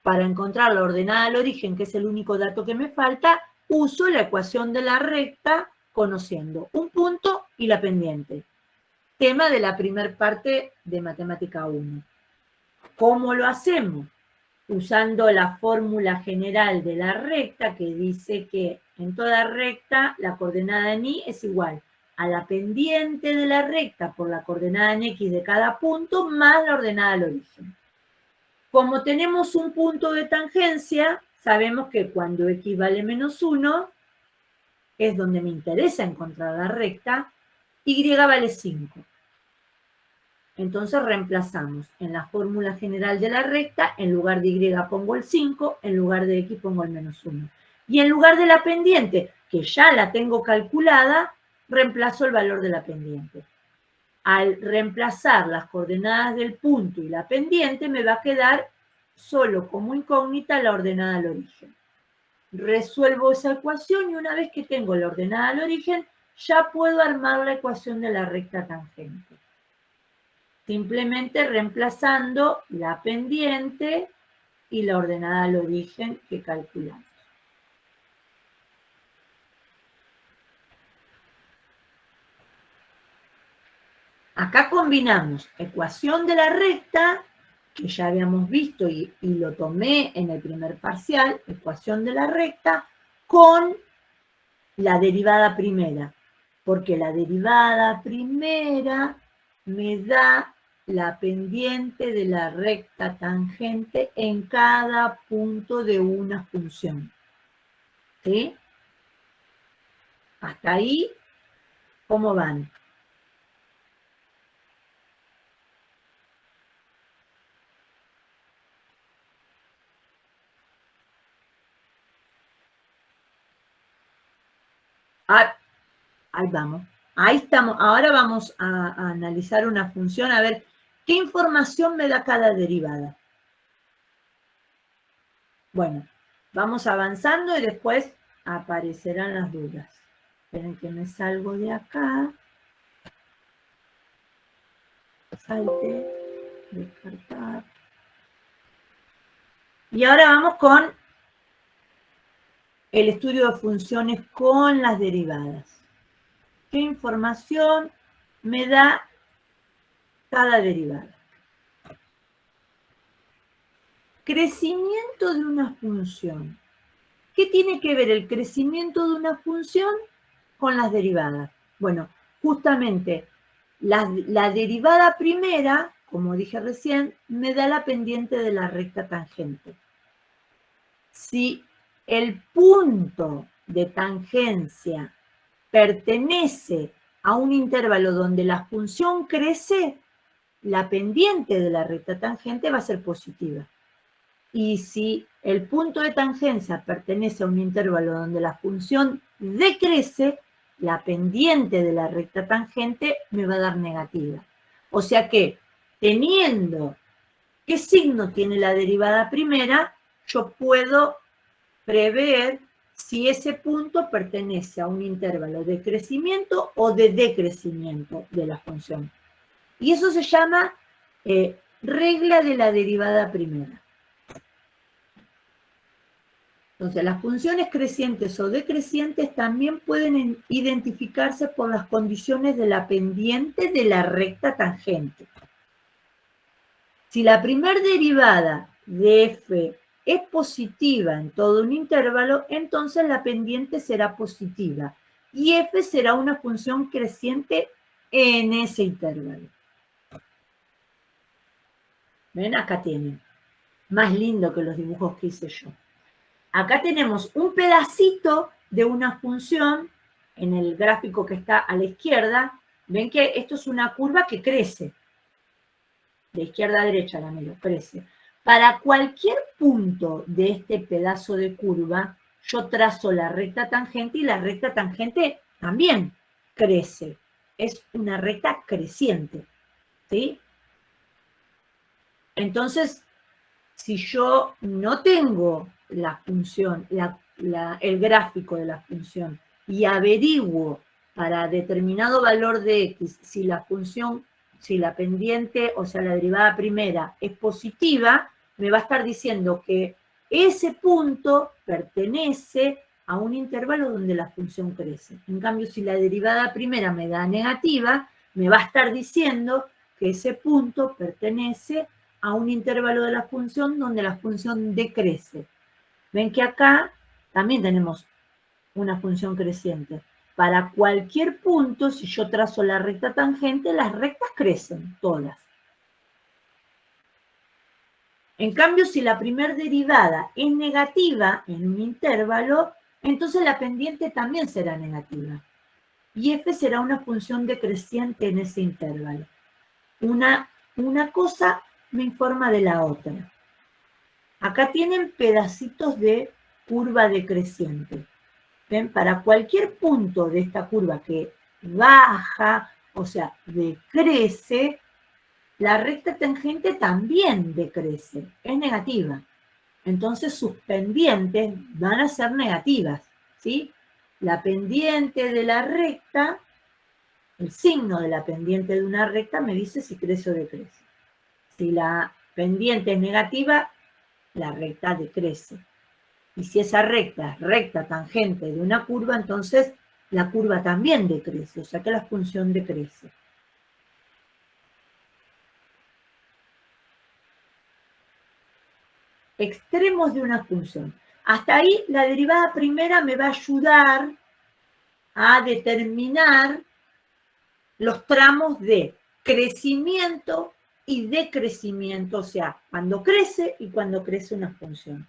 para encontrar la ordenada al origen, que es el único dato que me falta, uso la ecuación de la recta conociendo un punto y la pendiente. Tema de la primera parte de Matemática 1. ¿Cómo lo hacemos? Usando la fórmula general de la recta que dice que en toda recta la coordenada en y es igual a la pendiente de la recta por la coordenada en x de cada punto más la ordenada al origen. Como tenemos un punto de tangencia, sabemos que cuando x vale menos 1, es donde me interesa encontrar la recta, y vale 5. Entonces reemplazamos en la fórmula general de la recta, en lugar de y pongo el 5, en lugar de x pongo el -1. Y en lugar de la pendiente, que ya la tengo calculada, reemplazo el valor de la pendiente. Al reemplazar las coordenadas del punto y la pendiente, me va a quedar solo como incógnita la ordenada al origen. Resuelvo esa ecuación y una vez que tengo la ordenada al origen, ya puedo armar la ecuación de la recta tangente. Simplemente reemplazando la pendiente y la ordenada al origen que calculamos. Acá combinamos ecuación de la recta, que ya habíamos visto y lo tomé en el primer parcial, ecuación de la recta, con la derivada primera. Porque la derivada primera me da la pendiente de la recta tangente en cada punto de una función. ¿Sí? Hasta ahí, ¿cómo van? Ahí vamos. Ahí estamos. Ahora vamos a analizar una función, a ver qué información me da cada derivada. Bueno, vamos avanzando y después aparecerán las dudas. Esperen que me salgo de acá. Salte, descartar. Y ahora vamos con el estudio de funciones con las derivadas. ¿Qué información me da cada derivada? Crecimiento de una función. ¿Qué tiene que ver el crecimiento de una función con las derivadas? Bueno, justamente la derivada primera, como dije recién, me da la pendiente de la recta tangente. Si el punto de tangencia pertenece a un intervalo donde la función crece, la pendiente de la recta tangente va a ser positiva. Y si el punto de tangencia pertenece a un intervalo donde la función decrece, la pendiente de la recta tangente me va a dar negativa. O sea que, teniendo qué signo tiene la derivada primera, yo puedo prever si ese punto pertenece a un intervalo de crecimiento o de decrecimiento de la función. Y eso se llama regla de la derivada primera. Entonces, las funciones crecientes o decrecientes también pueden identificarse por las condiciones de la pendiente de la recta tangente. Si la primer derivada de f es positiva en todo un intervalo, entonces la pendiente será positiva y f será una función creciente en ese intervalo. ¿Ven? Acá tienen. Más lindo que los dibujos que hice yo. Acá tenemos un pedacito de una función en el gráfico que está a la izquierda. Ven que esto es una curva que crece. De izquierda a derecha la miro, crece. Para cualquier punto de este pedazo de curva, yo trazo la recta tangente y la recta tangente también crece. Es una recta creciente. ¿Sí? Entonces, si yo no tengo la función, el gráfico de la función, y averiguo para determinado valor de x si la función, si la pendiente, o sea, la derivada primera es positiva, me va a estar diciendo que ese punto pertenece a un intervalo donde la función crece. En cambio, si la derivada primera me da negativa, me va a estar diciendo que ese punto pertenece a un intervalo de la función donde la función decrece. Ven que acá también tenemos una función creciente. Para cualquier punto, si yo trazo la recta tangente, las rectas crecen, todas. En cambio, si la primera derivada es negativa en un intervalo, entonces la pendiente también será negativa. Y f será una función decreciente en ese intervalo. Una cosa me informa de la otra. Acá tienen pedacitos de curva decreciente. ¿Ven? Para cualquier punto de esta curva que baja, o sea, decrece, la recta tangente también decrece, es negativa. Entonces sus pendientes van a ser negativas, ¿sí? La pendiente de la recta, el signo de la pendiente de una recta me dice si crece o decrece. Si la pendiente es negativa, la recta decrece. Y si esa recta es recta tangente de una curva, entonces la curva también decrece, o sea que la función decrece. Extremos de una función. Hasta ahí la derivada primera me va a ayudar a determinar los tramos de crecimiento y decrecimiento, o sea, cuando crece y cuando crece una función.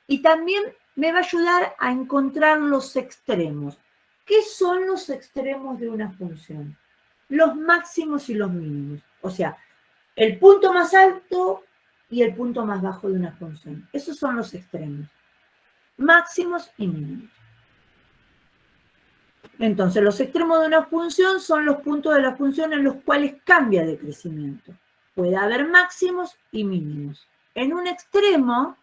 Y también me va a ayudar a encontrar los extremos. ¿Qué son los extremos de una función? Los máximos y los mínimos. O sea, el punto más alto y el punto más bajo de una función. Esos son los extremos. Máximos y mínimos. Entonces, los extremos de una función son los puntos de la función en los cuales cambia de crecimiento. Puede haber máximos y mínimos. En un extremo,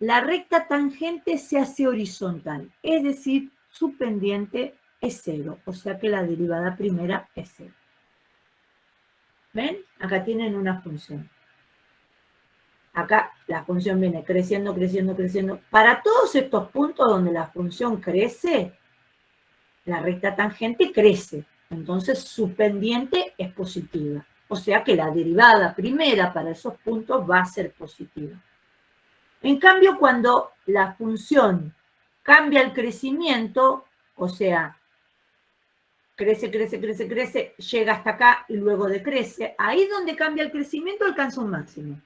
la recta tangente se hace horizontal, es decir, su pendiente es 0, o sea que la derivada primera es 0. ¿Ven? Acá tienen una función. Acá la función viene creciendo, creciendo, creciendo. Para todos estos puntos donde la función crece, la recta tangente crece. Entonces su pendiente es positiva. O sea que la derivada primera para esos puntos va a ser positiva. En cambio, cuando la función cambia el crecimiento, o sea, crece, crece, crece, crece, llega hasta acá y luego decrece, ahí donde cambia el crecimiento alcanza un máximo.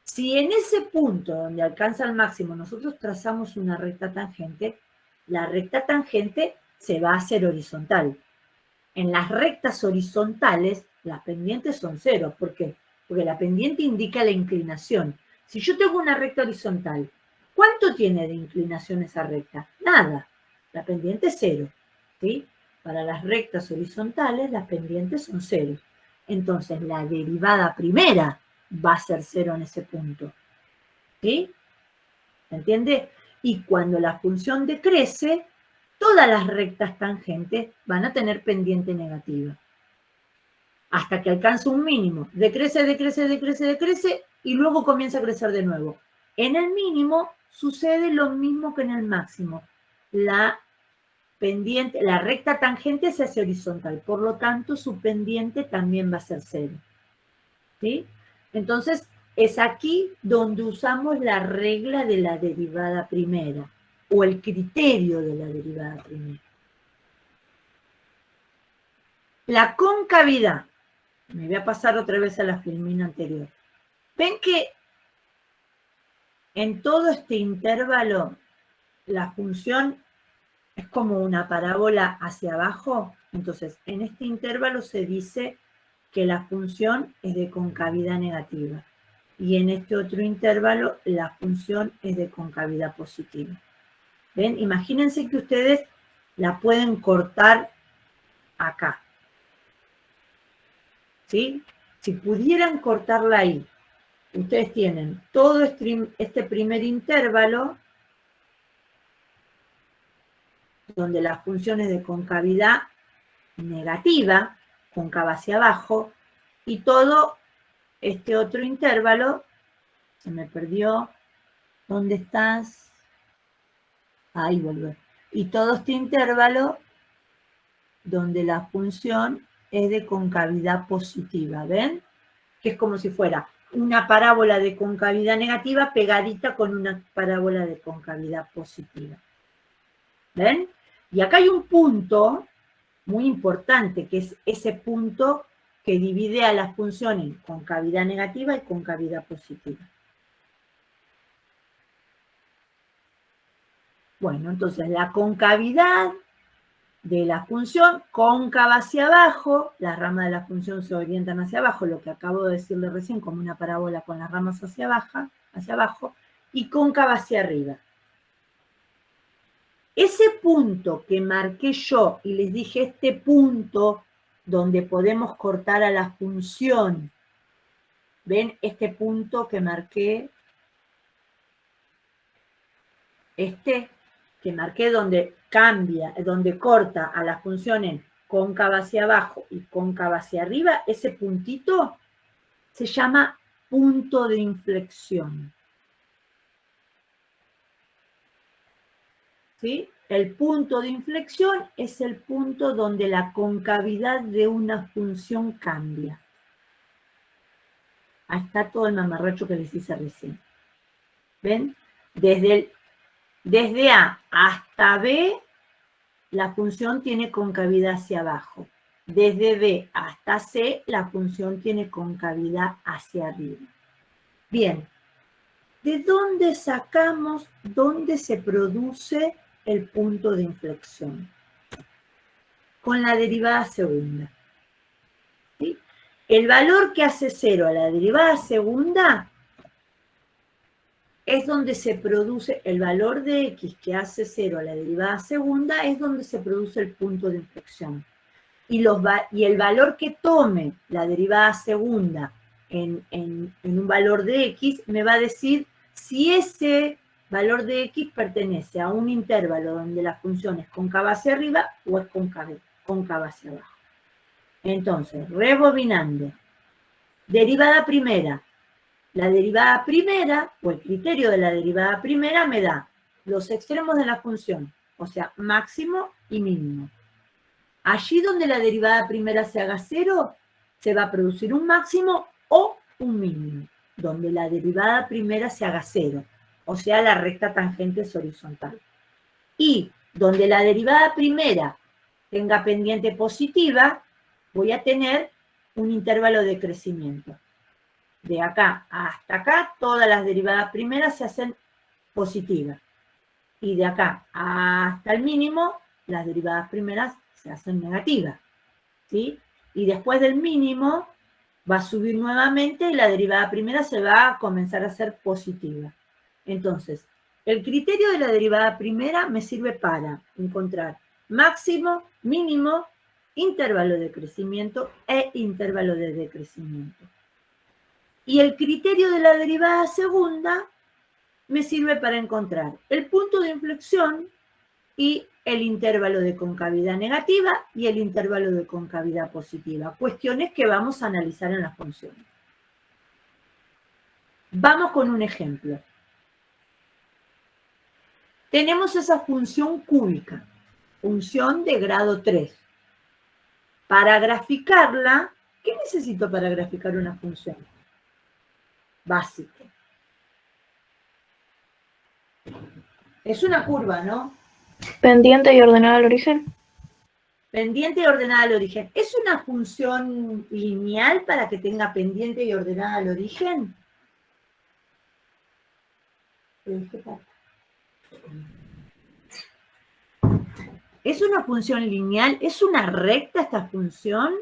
Si en ese punto donde alcanza el máximo nosotros trazamos una recta tangente, la recta tangente se va a hacer horizontal. En las rectas horizontales, las pendientes son 0. ¿Por qué? Porque la pendiente indica la inclinación. Si yo tengo una recta horizontal, ¿cuánto tiene de inclinación esa recta? Nada. La pendiente es 0. ¿Sí? Para las rectas horizontales, las pendientes son 0. Entonces, la derivada primera va a ser 0 en ese punto. ¿Sí? ¿Se entiende? Y cuando la función decrece, todas las rectas tangentes van a tener pendiente negativa. Hasta que alcanza un mínimo. Decrece, decrece, decrece, decrece y luego comienza a crecer de nuevo. En el mínimo sucede lo mismo que en el máximo. La pendiente, la recta tangente se hace horizontal, por lo tanto su pendiente también va a ser 0. ¿Sí? Entonces, es aquí donde usamos la regla de la derivada primera, o el criterio de la derivada primera. La concavidad. Me voy a pasar otra vez a la filmina anterior. Ven que en todo este intervalo la función es como una parábola hacia abajo. Entonces, en este intervalo se dice que la función es de concavidad negativa. Y en este otro intervalo la función es de concavidad positiva. ¿Ven? Imagínense que ustedes la pueden cortar acá. ¿Sí? Si pudieran cortarla ahí, ustedes tienen todo este primer intervalo, donde la función es de concavidad negativa, cóncava hacia abajo, y todo este otro intervalo, se me perdió, ¿dónde estás? Ahí volver. Y todo este intervalo donde la función es de concavidad positiva, ¿ven? Que es como si fuera una parábola de concavidad negativa pegadita con una parábola de concavidad positiva. ¿Ven? Y acá hay un punto muy importante, que es ese punto que divide a las funciones en concavidad negativa y concavidad positiva. Bueno, entonces la concavidad de la función cóncava hacia abajo, las ramas de la función se orientan hacia abajo, lo que acabo de decirle recién, como una parábola con las ramas hacia abajo, y cóncava hacia arriba. Ese punto que marqué yo, y les dije este punto donde podemos cortar a la función, ¿ven este punto que marqué? Este que marqué donde cambia, donde corta a la función en cóncava hacia abajo y cóncava hacia arriba, ese puntito se llama punto de inflexión. ¿Sí? El punto de inflexión es el punto donde la concavidad de una función cambia. Ahí está todo el mamarracho que les hice recién. ¿Ven? Desde A hasta B, la función tiene concavidad hacia abajo. Desde B hasta C, la función tiene concavidad hacia arriba. Bien, ¿de dónde sacamos dónde se produce el punto de inflexión? Con la derivada segunda. ¿Sí? El valor que hace 0 a la derivada segunda es donde se produce, el valor de x que hace 0 a la derivada segunda es donde se produce el punto de inflexión. Y el valor que tome la derivada segunda en un valor de x me va a decir si ese valor de x pertenece a un intervalo donde la función es cóncava hacia arriba o es cóncava hacia abajo. Entonces, rebobinando. Derivada primera. La derivada primera, o el criterio de la derivada primera, me da los extremos de la función, o sea, máximo y mínimo. Allí donde la derivada primera se haga 0, se va a producir un máximo o un mínimo. Donde la derivada primera se haga 0, o sea, la recta tangente es horizontal. Y donde la derivada primera tenga pendiente positiva, voy a tener un intervalo de crecimiento. De acá hasta acá, todas las derivadas primeras se hacen positivas. Y de acá hasta el mínimo, las derivadas primeras se hacen negativas. ¿Sí? Y después del mínimo, va a subir nuevamente y la derivada primera se va a comenzar a hacer positiva. Entonces, el criterio de la derivada primera me sirve para encontrar máximo, mínimo, intervalo de crecimiento e intervalo de decrecimiento. Y el criterio de la derivada segunda me sirve para encontrar el punto de inflexión y el intervalo de concavidad negativa y el intervalo de concavidad positiva. Cuestiones que vamos a analizar en las funciones. Vamos con un ejemplo. Tenemos esa función cúbica, función de grado 3. Para graficarla, ¿qué necesito para graficar una función? Básico. Es una curva, ¿no? Pendiente y ordenada al origen. Pendiente y ordenada al origen. ¿Es una función lineal para que tenga pendiente y ordenada al origen? ¿Es una función lineal? ¿Es una recta esta función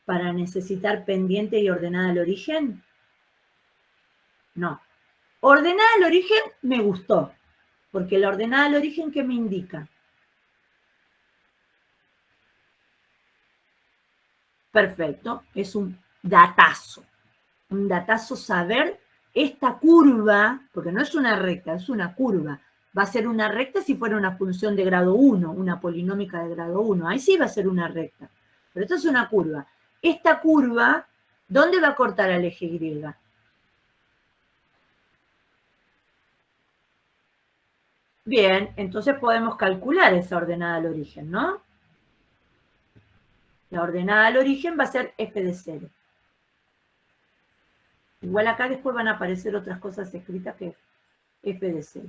para necesitar pendiente y ordenada al origen? No. Ordenada al origen me gustó, porque la ordenada al origen, ¿qué me indica? Perfecto, es un datazo saber esta curva, porque no es una recta, es una curva. Va a ser una recta si fuera una función de grado 1, una polinómica de grado 1, ahí sí va a ser una recta. Pero esto es una curva. Esta curva, ¿dónde va a cortar al eje Y? Bien, entonces podemos calcular esa ordenada al origen, ¿no? La ordenada al origen va a ser f de 0. Igual acá después van a aparecer otras cosas escritas que f de 0.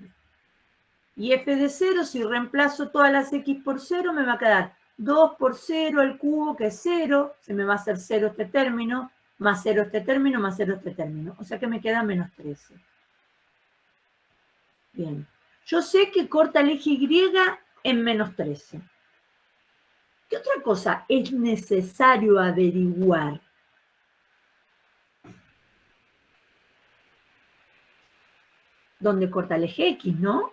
Y f de 0, si reemplazo todas las x por 0, me va a quedar 2 por 0 al cubo, que es 0. Se me va a hacer 0 este término, más 0 este término, más 0 este término. O sea que me queda menos 13. Bien. Yo sé que corta el eje Y en menos 13. ¿Qué otra cosa es necesario averiguar? ¿Dónde corta el eje X, no?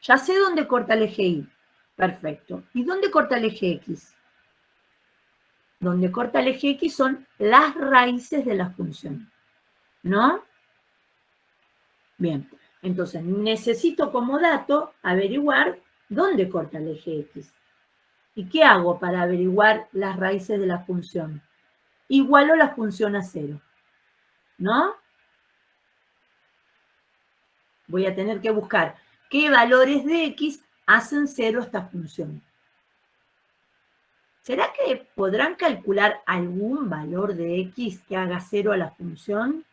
Ya sé dónde corta el eje Y. Perfecto. ¿Y dónde corta el eje X? Donde corta el eje X son las raíces de la función, ¿no? Bien, entonces necesito como dato averiguar dónde corta el eje X. ¿Y qué hago para averiguar las raíces de la función? Igualo la función a 0, ¿no? Voy a tener que buscar qué valores de X hacen 0 esta función. ¿Será que podrán calcular algún valor de X que haga 0 a la función?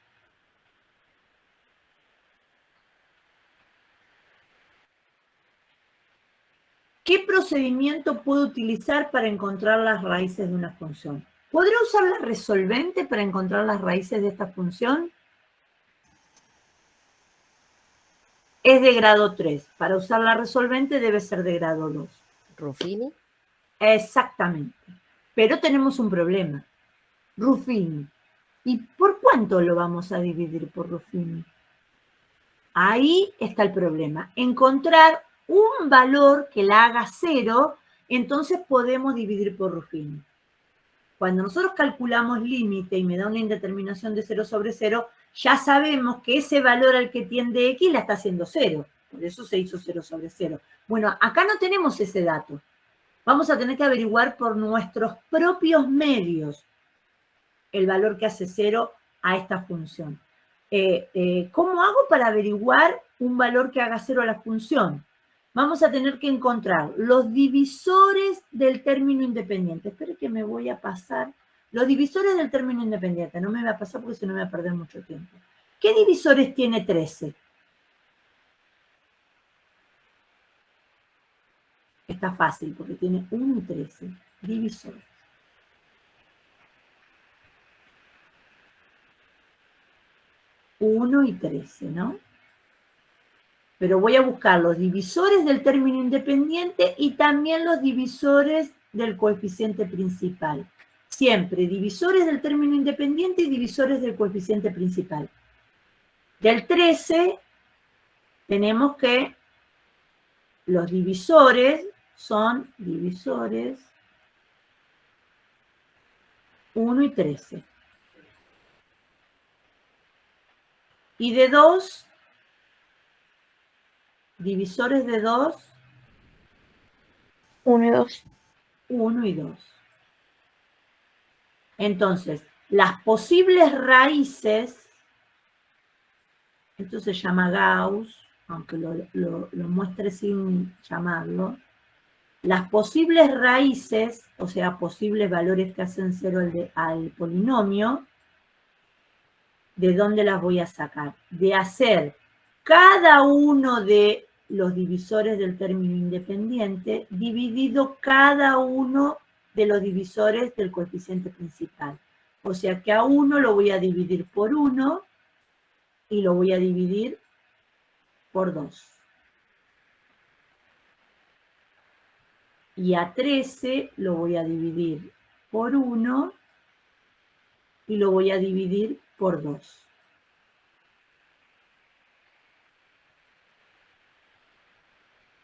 ¿Qué procedimiento puedo utilizar para encontrar las raíces de una función? ¿Podré usar la resolvente para encontrar las raíces de esta función? Es de grado 3. Para usar la resolvente debe ser de grado 2. Ruffini. Exactamente. Pero tenemos un problema. Ruffini. ¿Y por cuánto lo vamos a dividir por Ruffini? Ahí está el problema. Encontrar un valor que la haga 0, entonces podemos dividir por Ruffini. Cuando nosotros calculamos límite y me da una indeterminación de 0 sobre 0, ya sabemos que ese valor al que tiende X la está haciendo 0. Por eso se hizo 0 sobre 0. Bueno, acá no tenemos ese dato. Vamos a tener que averiguar por nuestros propios medios el valor que hace 0 a esta función. ¿Cómo hago para averiguar un valor que haga 0 a la función? Vamos a tener que encontrar los divisores del término independiente. Espero que me voy a pasar. Los divisores del término independiente. No me va a pasar porque si no me va a perder mucho tiempo. ¿Qué divisores tiene 13? Está fácil porque tiene 1 y 13. Divisores. 1 y 13, ¿no? Pero voy a buscar los divisores del término independiente y también los divisores del coeficiente principal. Siempre divisores del término independiente y divisores del coeficiente principal. Del 13 tenemos que los divisores son divisores 1 y 13. Y de 2, divisores de 2, 1 y 2. 1 y 2. Entonces, las posibles raíces, esto se llama Gauss, aunque lo muestre sin llamarlo, las posibles raíces, o sea, posibles valores que hacen 0 al polinomio, ¿de dónde las voy a sacar? De hacer cada uno de los divisores del término independiente dividido cada uno de los divisores del coeficiente principal. O sea que a 1 lo voy a dividir por 1 y lo voy a dividir por 2. Y a 13 lo voy a dividir por 1 y lo voy a dividir por 2.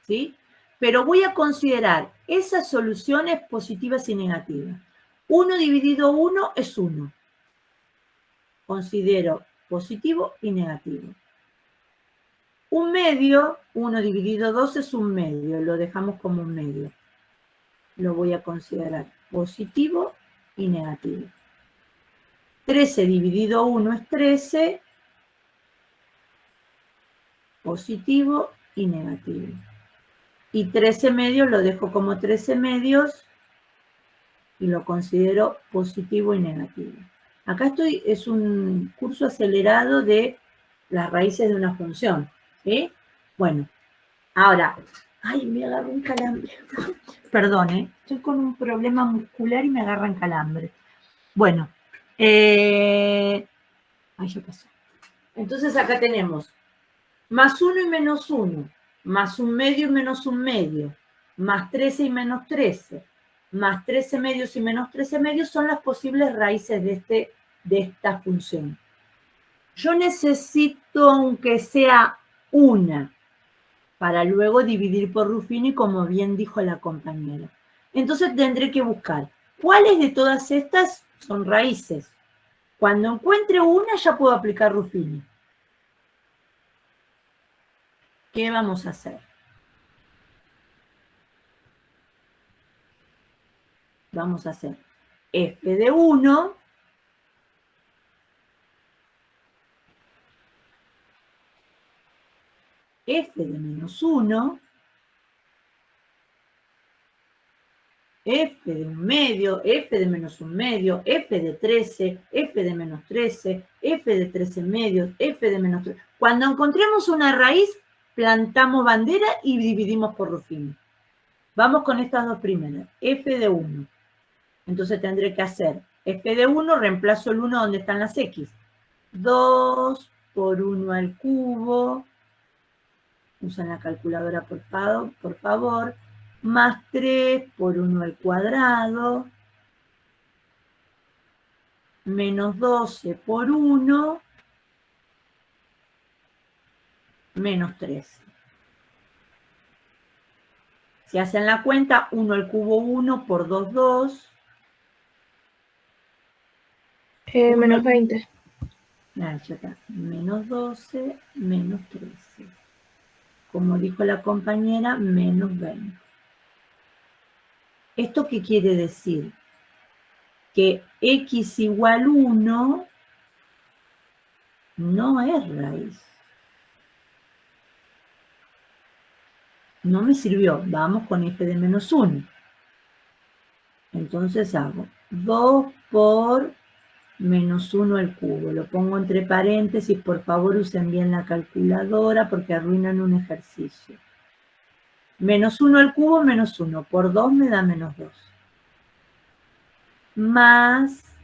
¿Sí? Pero voy a considerar esas soluciones positivas y negativas. 1 dividido 1 es 1. Considero positivo y negativo. Un medio, 1 dividido 2 es un medio. Lo dejamos como un medio. Lo voy a considerar positivo y negativo. 13 dividido 1 es 13. Positivo y negativo. Y 13 medios lo dejo como 13 medios y lo considero positivo y negativo. Acá es un curso acelerado de las raíces de una función. ¿Sí? Bueno, ahora, ay, me agarró un calambre. Perdón, estoy con un problema muscular y me agarran calambre. Bueno, ay, ya pasó. Entonces acá tenemos más 1 y menos 1, más 1/2 y menos 1/2, más 13 y menos 13, más 13 medios y menos 13 medios son las posibles raíces de esta función. Yo necesito, aunque sea una, para luego dividir por Ruffini, como bien dijo la compañera. Entonces tendré que buscar cuáles de todas estas son raíces. Cuando encuentre una, ya puedo aplicar Ruffini. ¿Qué vamos a hacer? Vamos a hacer f de 1 f de menos 1, f de 1/2, f de menos 1/2, f de 13, f de menos 13, f de 13 medios, f de menos 13. Cuando encontremos una raíz, plantamos bandera y dividimos por Ruffini. Vamos con estas dos primeras, f de 1. Entonces tendré que hacer f de 1, reemplazo el 1 donde están las x. 2 por 1 al cubo, usan la calculadora por favor, más 3 por 1 al cuadrado, menos 12 por 1, menos 13. Si hacen la cuenta, 1 al cubo 1 por 2, 2. Menos 20. Ya está. Menos 12, menos 13. Como dijo la compañera, menos 20. ¿Esto qué quiere decir? Que x igual 1 no es raíz. No me sirvió. Vamos con f de menos 1. Entonces hago 2 por menos 1 al cubo. Lo pongo entre paréntesis. Por favor, usen bien la calculadora porque arruinan un ejercicio. Menos 1 al cubo, menos 1. Por 2 me da menos 2. Más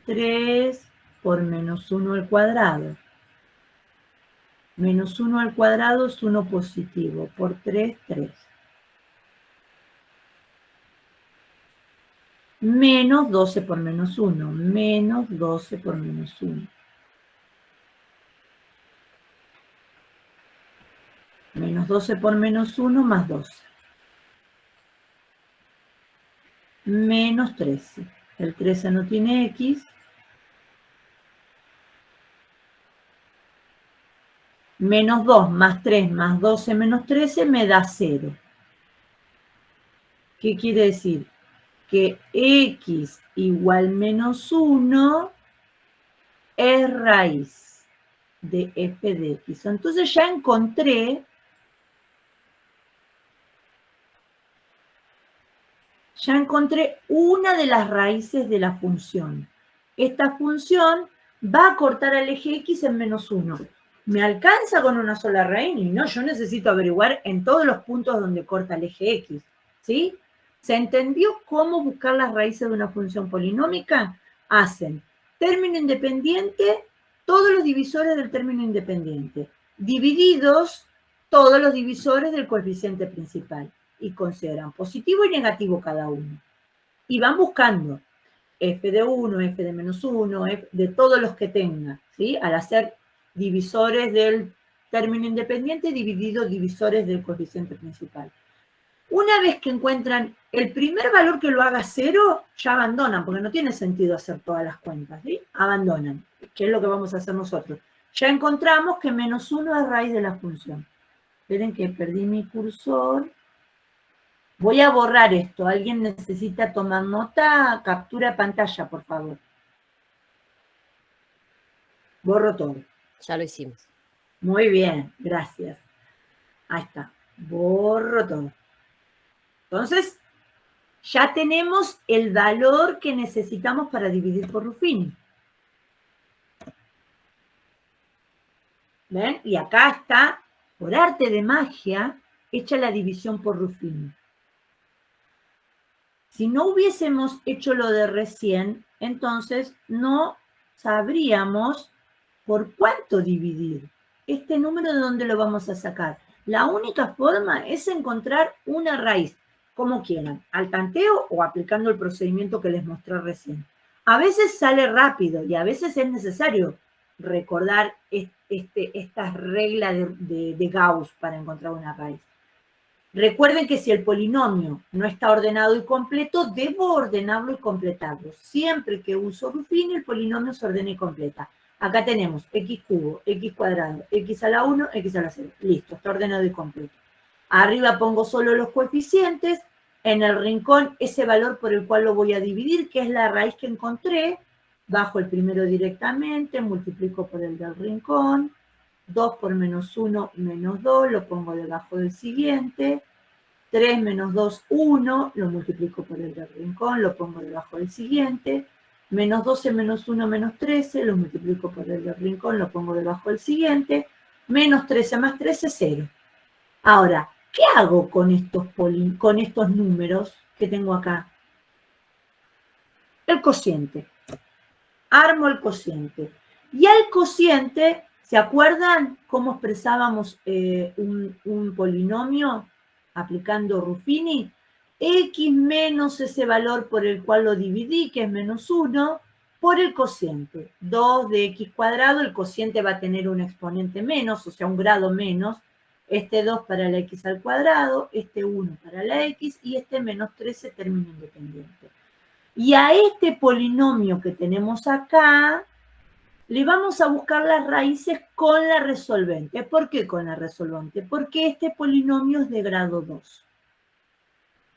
3 por menos 1 al cuadrado. Menos 1 al cuadrado es 1 positivo. Por 3, 3. Menos 12 por menos 1. Menos 12 por menos 1. Menos 12 por menos 1 más 12. Menos 13. El 13 no tiene x. Menos 2 más 3 más 12 menos 13 me da 0. ¿Qué quiere decir? Que x igual menos 1 es raíz de f de x. Entonces ya encontré una de las raíces de la función. Esta función va a cortar al eje x en menos 1. ¿Me alcanza con una sola raíz? Y no, yo necesito averiguar en todos los puntos donde corta el eje x. ¿Sí? ¿Se entendió cómo buscar las raíces de una función polinómica? Hacen término independiente, todos los divisores del término independiente, divididos todos los divisores del coeficiente principal, y consideran positivo y negativo cada uno. Y van buscando f de 1, f de menos 1, f de todos los que tenga, ¿sí? Al hacer divisores del término independiente, divididos divisores del coeficiente principal. Una vez que encuentran el primer valor que lo haga 0, ya abandonan, porque no tiene sentido hacer todas las cuentas, ¿sí? Abandonan, que es lo que vamos a hacer nosotros. Ya encontramos que menos 1 es raíz de la función. Esperen que perdí mi cursor. Voy a borrar esto. ¿Alguien necesita tomar nota? Captura de pantalla, por favor. Borro todo. Ya lo hicimos. Muy bien, gracias. Ahí está. Borro todo. Entonces, ya tenemos el valor que necesitamos para dividir por Ruffini. ¿Ven? Y acá está, por arte de magia, hecha la división por Ruffini. Si no hubiésemos hecho lo de recién, entonces no sabríamos por cuánto dividir. este número de dónde lo vamos a sacar. La única forma es encontrar una raíz, como quieran, al tanteo o aplicando el procedimiento que les mostré recién. A veces sale rápido y a veces es necesario recordar estas reglas de Gauss para encontrar una raíz. Recuerden que si el polinomio no está ordenado y completo, debo ordenarlo y completarlo. Siempre que uso Ruffini, el polinomio se ordena y completa. Acá tenemos x cubo, x cuadrado, x a la 1, x a la 0. Listo, está ordenado y completo. Arriba pongo solo los coeficientes. En el rincón, ese valor por el cual lo voy a dividir, que es la raíz que encontré. Bajo el primero directamente, multiplico por el del rincón. 2 por menos 1, menos 2, lo pongo debajo del siguiente. 3 menos 2, 1, lo multiplico por el del rincón, lo pongo debajo del siguiente. Menos 12 menos 1 menos 13, lo multiplico por el del rincón, lo pongo debajo del siguiente. Menos 13 más 13, 0. Ahora, ¿qué hago con estos números que tengo acá? El cociente. Armo el cociente. Y al cociente, ¿se acuerdan cómo expresábamos un polinomio aplicando Ruffini? X menos ese valor por el cual lo dividí, que es menos 1, por el cociente. 2 de x cuadrado, el cociente va a tener un exponente menos, o sea, un grado menos. Este 2 para la x al cuadrado, este 1 para la x, y este menos 13 término independiente. Y a este polinomio que tenemos acá, le vamos a buscar las raíces con la resolvente. ¿Por qué con la resolvente? Porque este polinomio es de grado 2.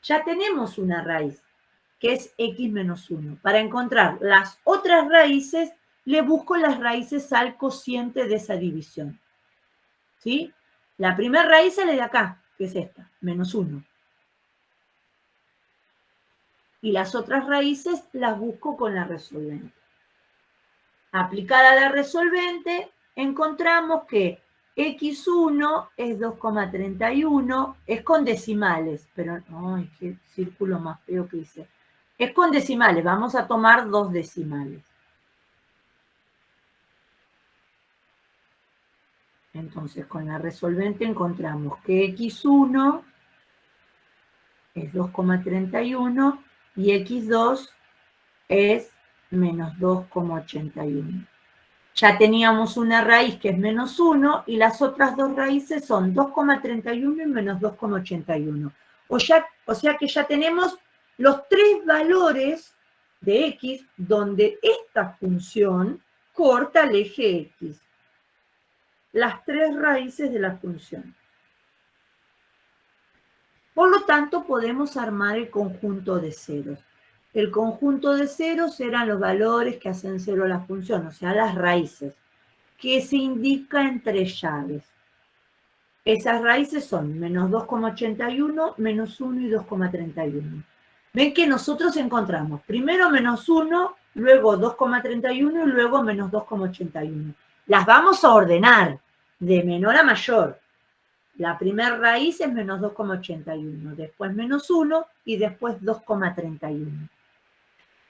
Ya tenemos una raíz, que es x menos 1. Para encontrar las otras raíces, le busco las raíces al cociente de esa división. ¿Sí? La primera raíz es la de acá, que es esta, menos 1. Y las otras raíces las busco con la resolvente. Aplicada la resolvente, encontramos que x1 es 2,31, es con decimales, pero, ¡ay, qué círculo más feo que hice! Es con decimales, vamos a tomar 2 decimales. Entonces, con la resolvente encontramos que x1 es 2,31 y x2 es menos 2,81. Ya teníamos una raíz que es menos 1 y las otras dos raíces son 2,31 y menos 2,81. O sea que ya tenemos los tres valores de x donde esta función corta el eje x. Las tres raíces de la función. Por lo tanto, podemos armar el conjunto de ceros. El conjunto de ceros eran los valores que hacen cero la función, o sea, las raíces, que se indica entre llaves. Esas raíces son menos 2,81, menos 1 y 2,31. Ven que nosotros encontramos primero menos 1, luego 2,31 y luego menos 2,81. Las vamos a ordenar de menor a mayor. La primera raíz es menos 2,81, después menos 1 y después 2,31.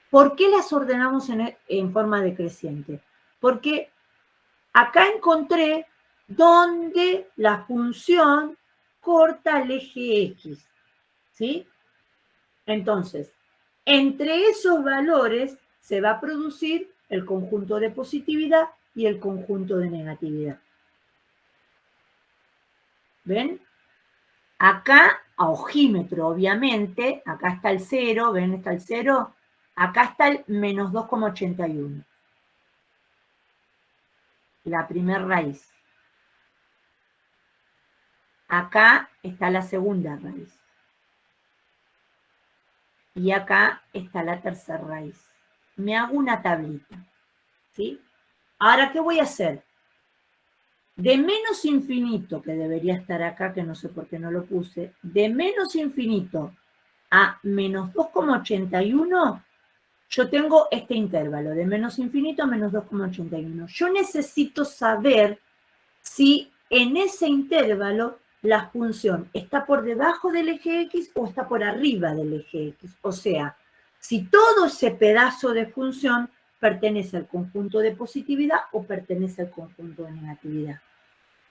¿Por qué las ordenamos en forma decreciente? Porque acá encontré donde la función corta el eje X, ¿sí? Entonces, entre esos valores se va a producir el conjunto de positividad y el conjunto de negatividad. ¿Ven? Acá, a ojímetro, obviamente, acá está el 0, ¿ven? Está el 0. Acá está el menos 2,81. La primera raíz. Acá está la segunda raíz. Y acá está la tercera raíz. Me hago una tablita, ¿sí? Ahora, ¿qué voy a hacer? De menos infinito, que debería estar acá, que no sé por qué no lo puse, de menos infinito a menos 2,81, yo tengo este intervalo, de menos infinito a menos 2,81. Yo necesito saber si en ese intervalo la función está por debajo del eje X o está por arriba del eje X. O sea, si todo ese pedazo de función pertenece al conjunto de positividad o pertenece al conjunto de negatividad.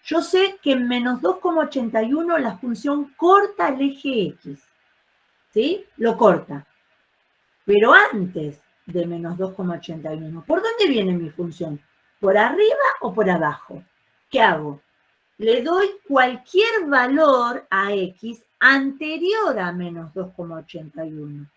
Yo sé que en menos 2,81 la función corta el eje X, ¿sí? Lo corta. Pero antes de menos 2,81, ¿por dónde viene mi función? ¿Por arriba o por abajo? ¿Qué hago? Le doy cualquier valor a X anterior a menos 2,81,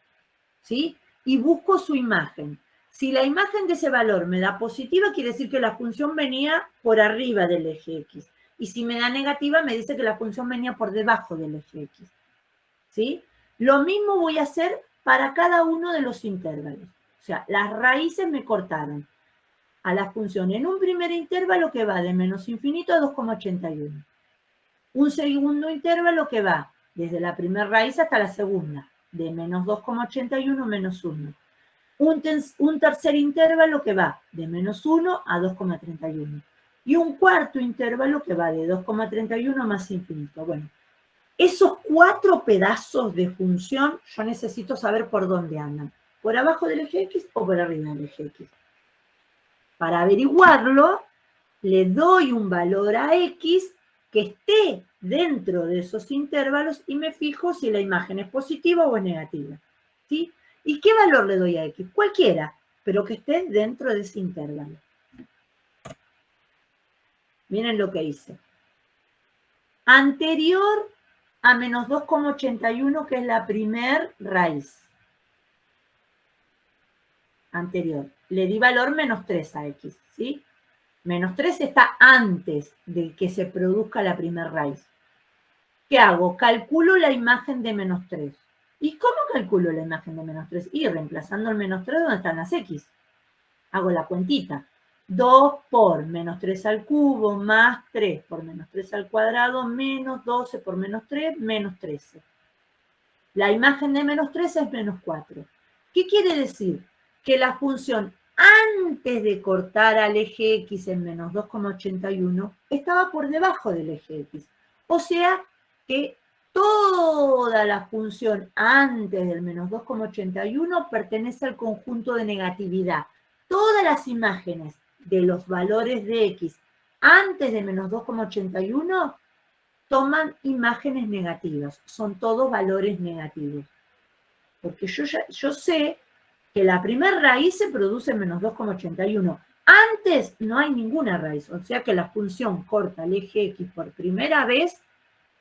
¿sí? Y busco su imagen. Si la imagen de ese valor me da positiva, quiere decir que la función venía por arriba del eje X. Y si me da negativa, me dice que la función venía por debajo del eje X, ¿sí? Lo mismo voy a hacer para cada uno de los intervalos. O sea, las raíces me cortaron a la función en un primer intervalo que va de menos infinito a 2,81. Un segundo intervalo que va desde la primera raíz hasta la segunda, de menos 2,81 menos 1. Un tercer intervalo que va de menos 1 a 2,31. Y un cuarto intervalo que va de 2,31 más infinito. Bueno, esos 4 pedazos de función yo necesito saber por dónde andan. ¿Por abajo del eje X o por arriba del eje X? Para averiguarlo, le doy un valor a X que esté dentro de esos intervalos y me fijo si la imagen es positiva o es negativa, ¿sí? ¿Y qué valor le doy a X? Cualquiera, pero que esté dentro de ese intervalo. Miren lo que hice. Anterior a menos 2,81, que es la primer raíz. Anterior. Le di valor menos 3 a X, ¿sí? Menos 3 está antes de que se produzca la primera raíz. ¿Qué hago? Calculo la imagen de menos 3. ¿Y cómo calculo la imagen de menos 3? Y reemplazando el menos 3, ¿dónde están las X? Hago la cuentita. 2 por menos 3 al cubo más 3 por menos 3 al cuadrado menos 12 por menos 3 menos 13. La imagen de menos 3 es menos 4. ¿Qué quiere decir? Que la función antes de cortar al eje X en menos 2,81 estaba por debajo del eje X. O sea que toda la función antes del menos 2,81 pertenece al conjunto de negatividad. Todas las imágenes de los valores de X antes de menos 2,81 toman imágenes negativas. Son todos valores negativos. Porque yo sé que la primera raíz se produce en menos 2,81. Antes no hay ninguna raíz, o sea que la función corta el eje X por primera vez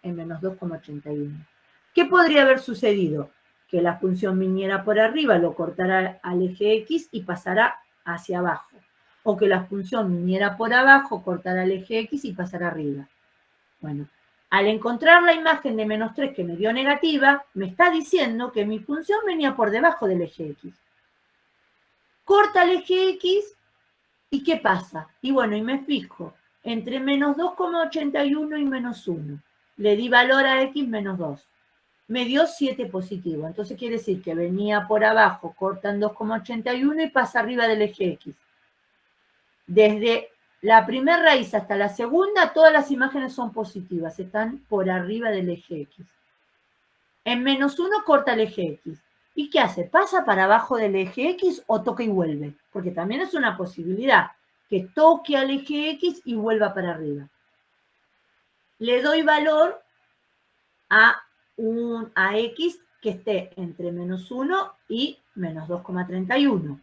en menos 2,81. ¿Qué podría haber sucedido? Que la función viniera por arriba, lo cortara al eje X y pasara hacia abajo. O que la función viniera por abajo, cortara el eje X y pasara arriba. Bueno, al encontrar la imagen de menos 3 que me dio negativa, me está diciendo que mi función venía por debajo del eje X. Corta el eje X, ¿y qué pasa? Y bueno, y me fijo, entre menos 2,81 y menos 1. Le di valor a X menos 2. Me dio 7 positivo. Entonces quiere decir que venía por abajo, corta en 2,81 y pasa arriba del eje X. Desde la primera raíz hasta la segunda, todas las imágenes son positivas, están por arriba del eje X. En menos 1 corta el eje X. ¿Y qué hace? ¿Pasa para abajo del eje X o toca y vuelve? Porque también es una posibilidad, que toque al eje X y vuelva para arriba. Le doy valor a X que esté entre menos 1 y menos 2,31.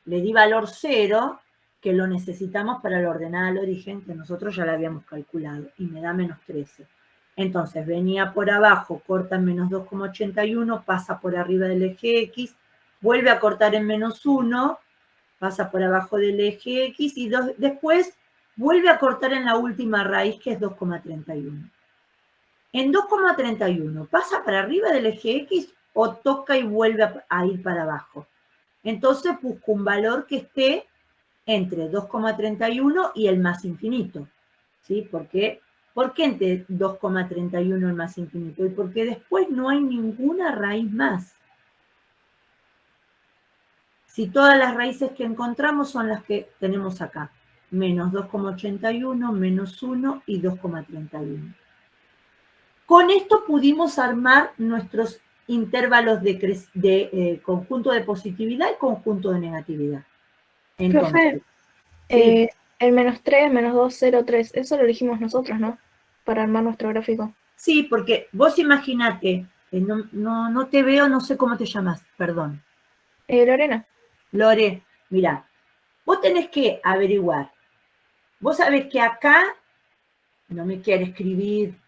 Le di valor 0, que lo necesitamos para la ordenada al origen, que nosotros ya la habíamos calculado, y me da menos 13. Entonces venía por abajo, corta en menos 2,81, pasa por arriba del eje X, vuelve a cortar en menos 1, pasa por abajo del eje X y después vuelve a cortar en la última raíz, que es 2,31. En 2,31, ¿pasa para arriba del eje X o toca y vuelve a ir para abajo? Entonces busco un valor que esté entre 2,31 y el más infinito, ¿sí? ¿Por qué entre 2,31 y el más infinito? Y porque después no hay ninguna raíz más. Si todas las raíces que encontramos son las que tenemos acá, menos 2,81, menos 1 y 2,31. Con esto pudimos armar nuestros intervalos de conjunto de positividad y conjunto de negatividad. Entonces, profe, El -3, -2, 0, 3. Eso lo elegimos nosotros, ¿no? Para armar nuestro gráfico. Sí, porque vos imaginate, no te veo, no sé cómo te llamas, perdón. Lorena. Lore, mira, vos tenés que averiguar. Vos sabés que acá, no me quiere escribir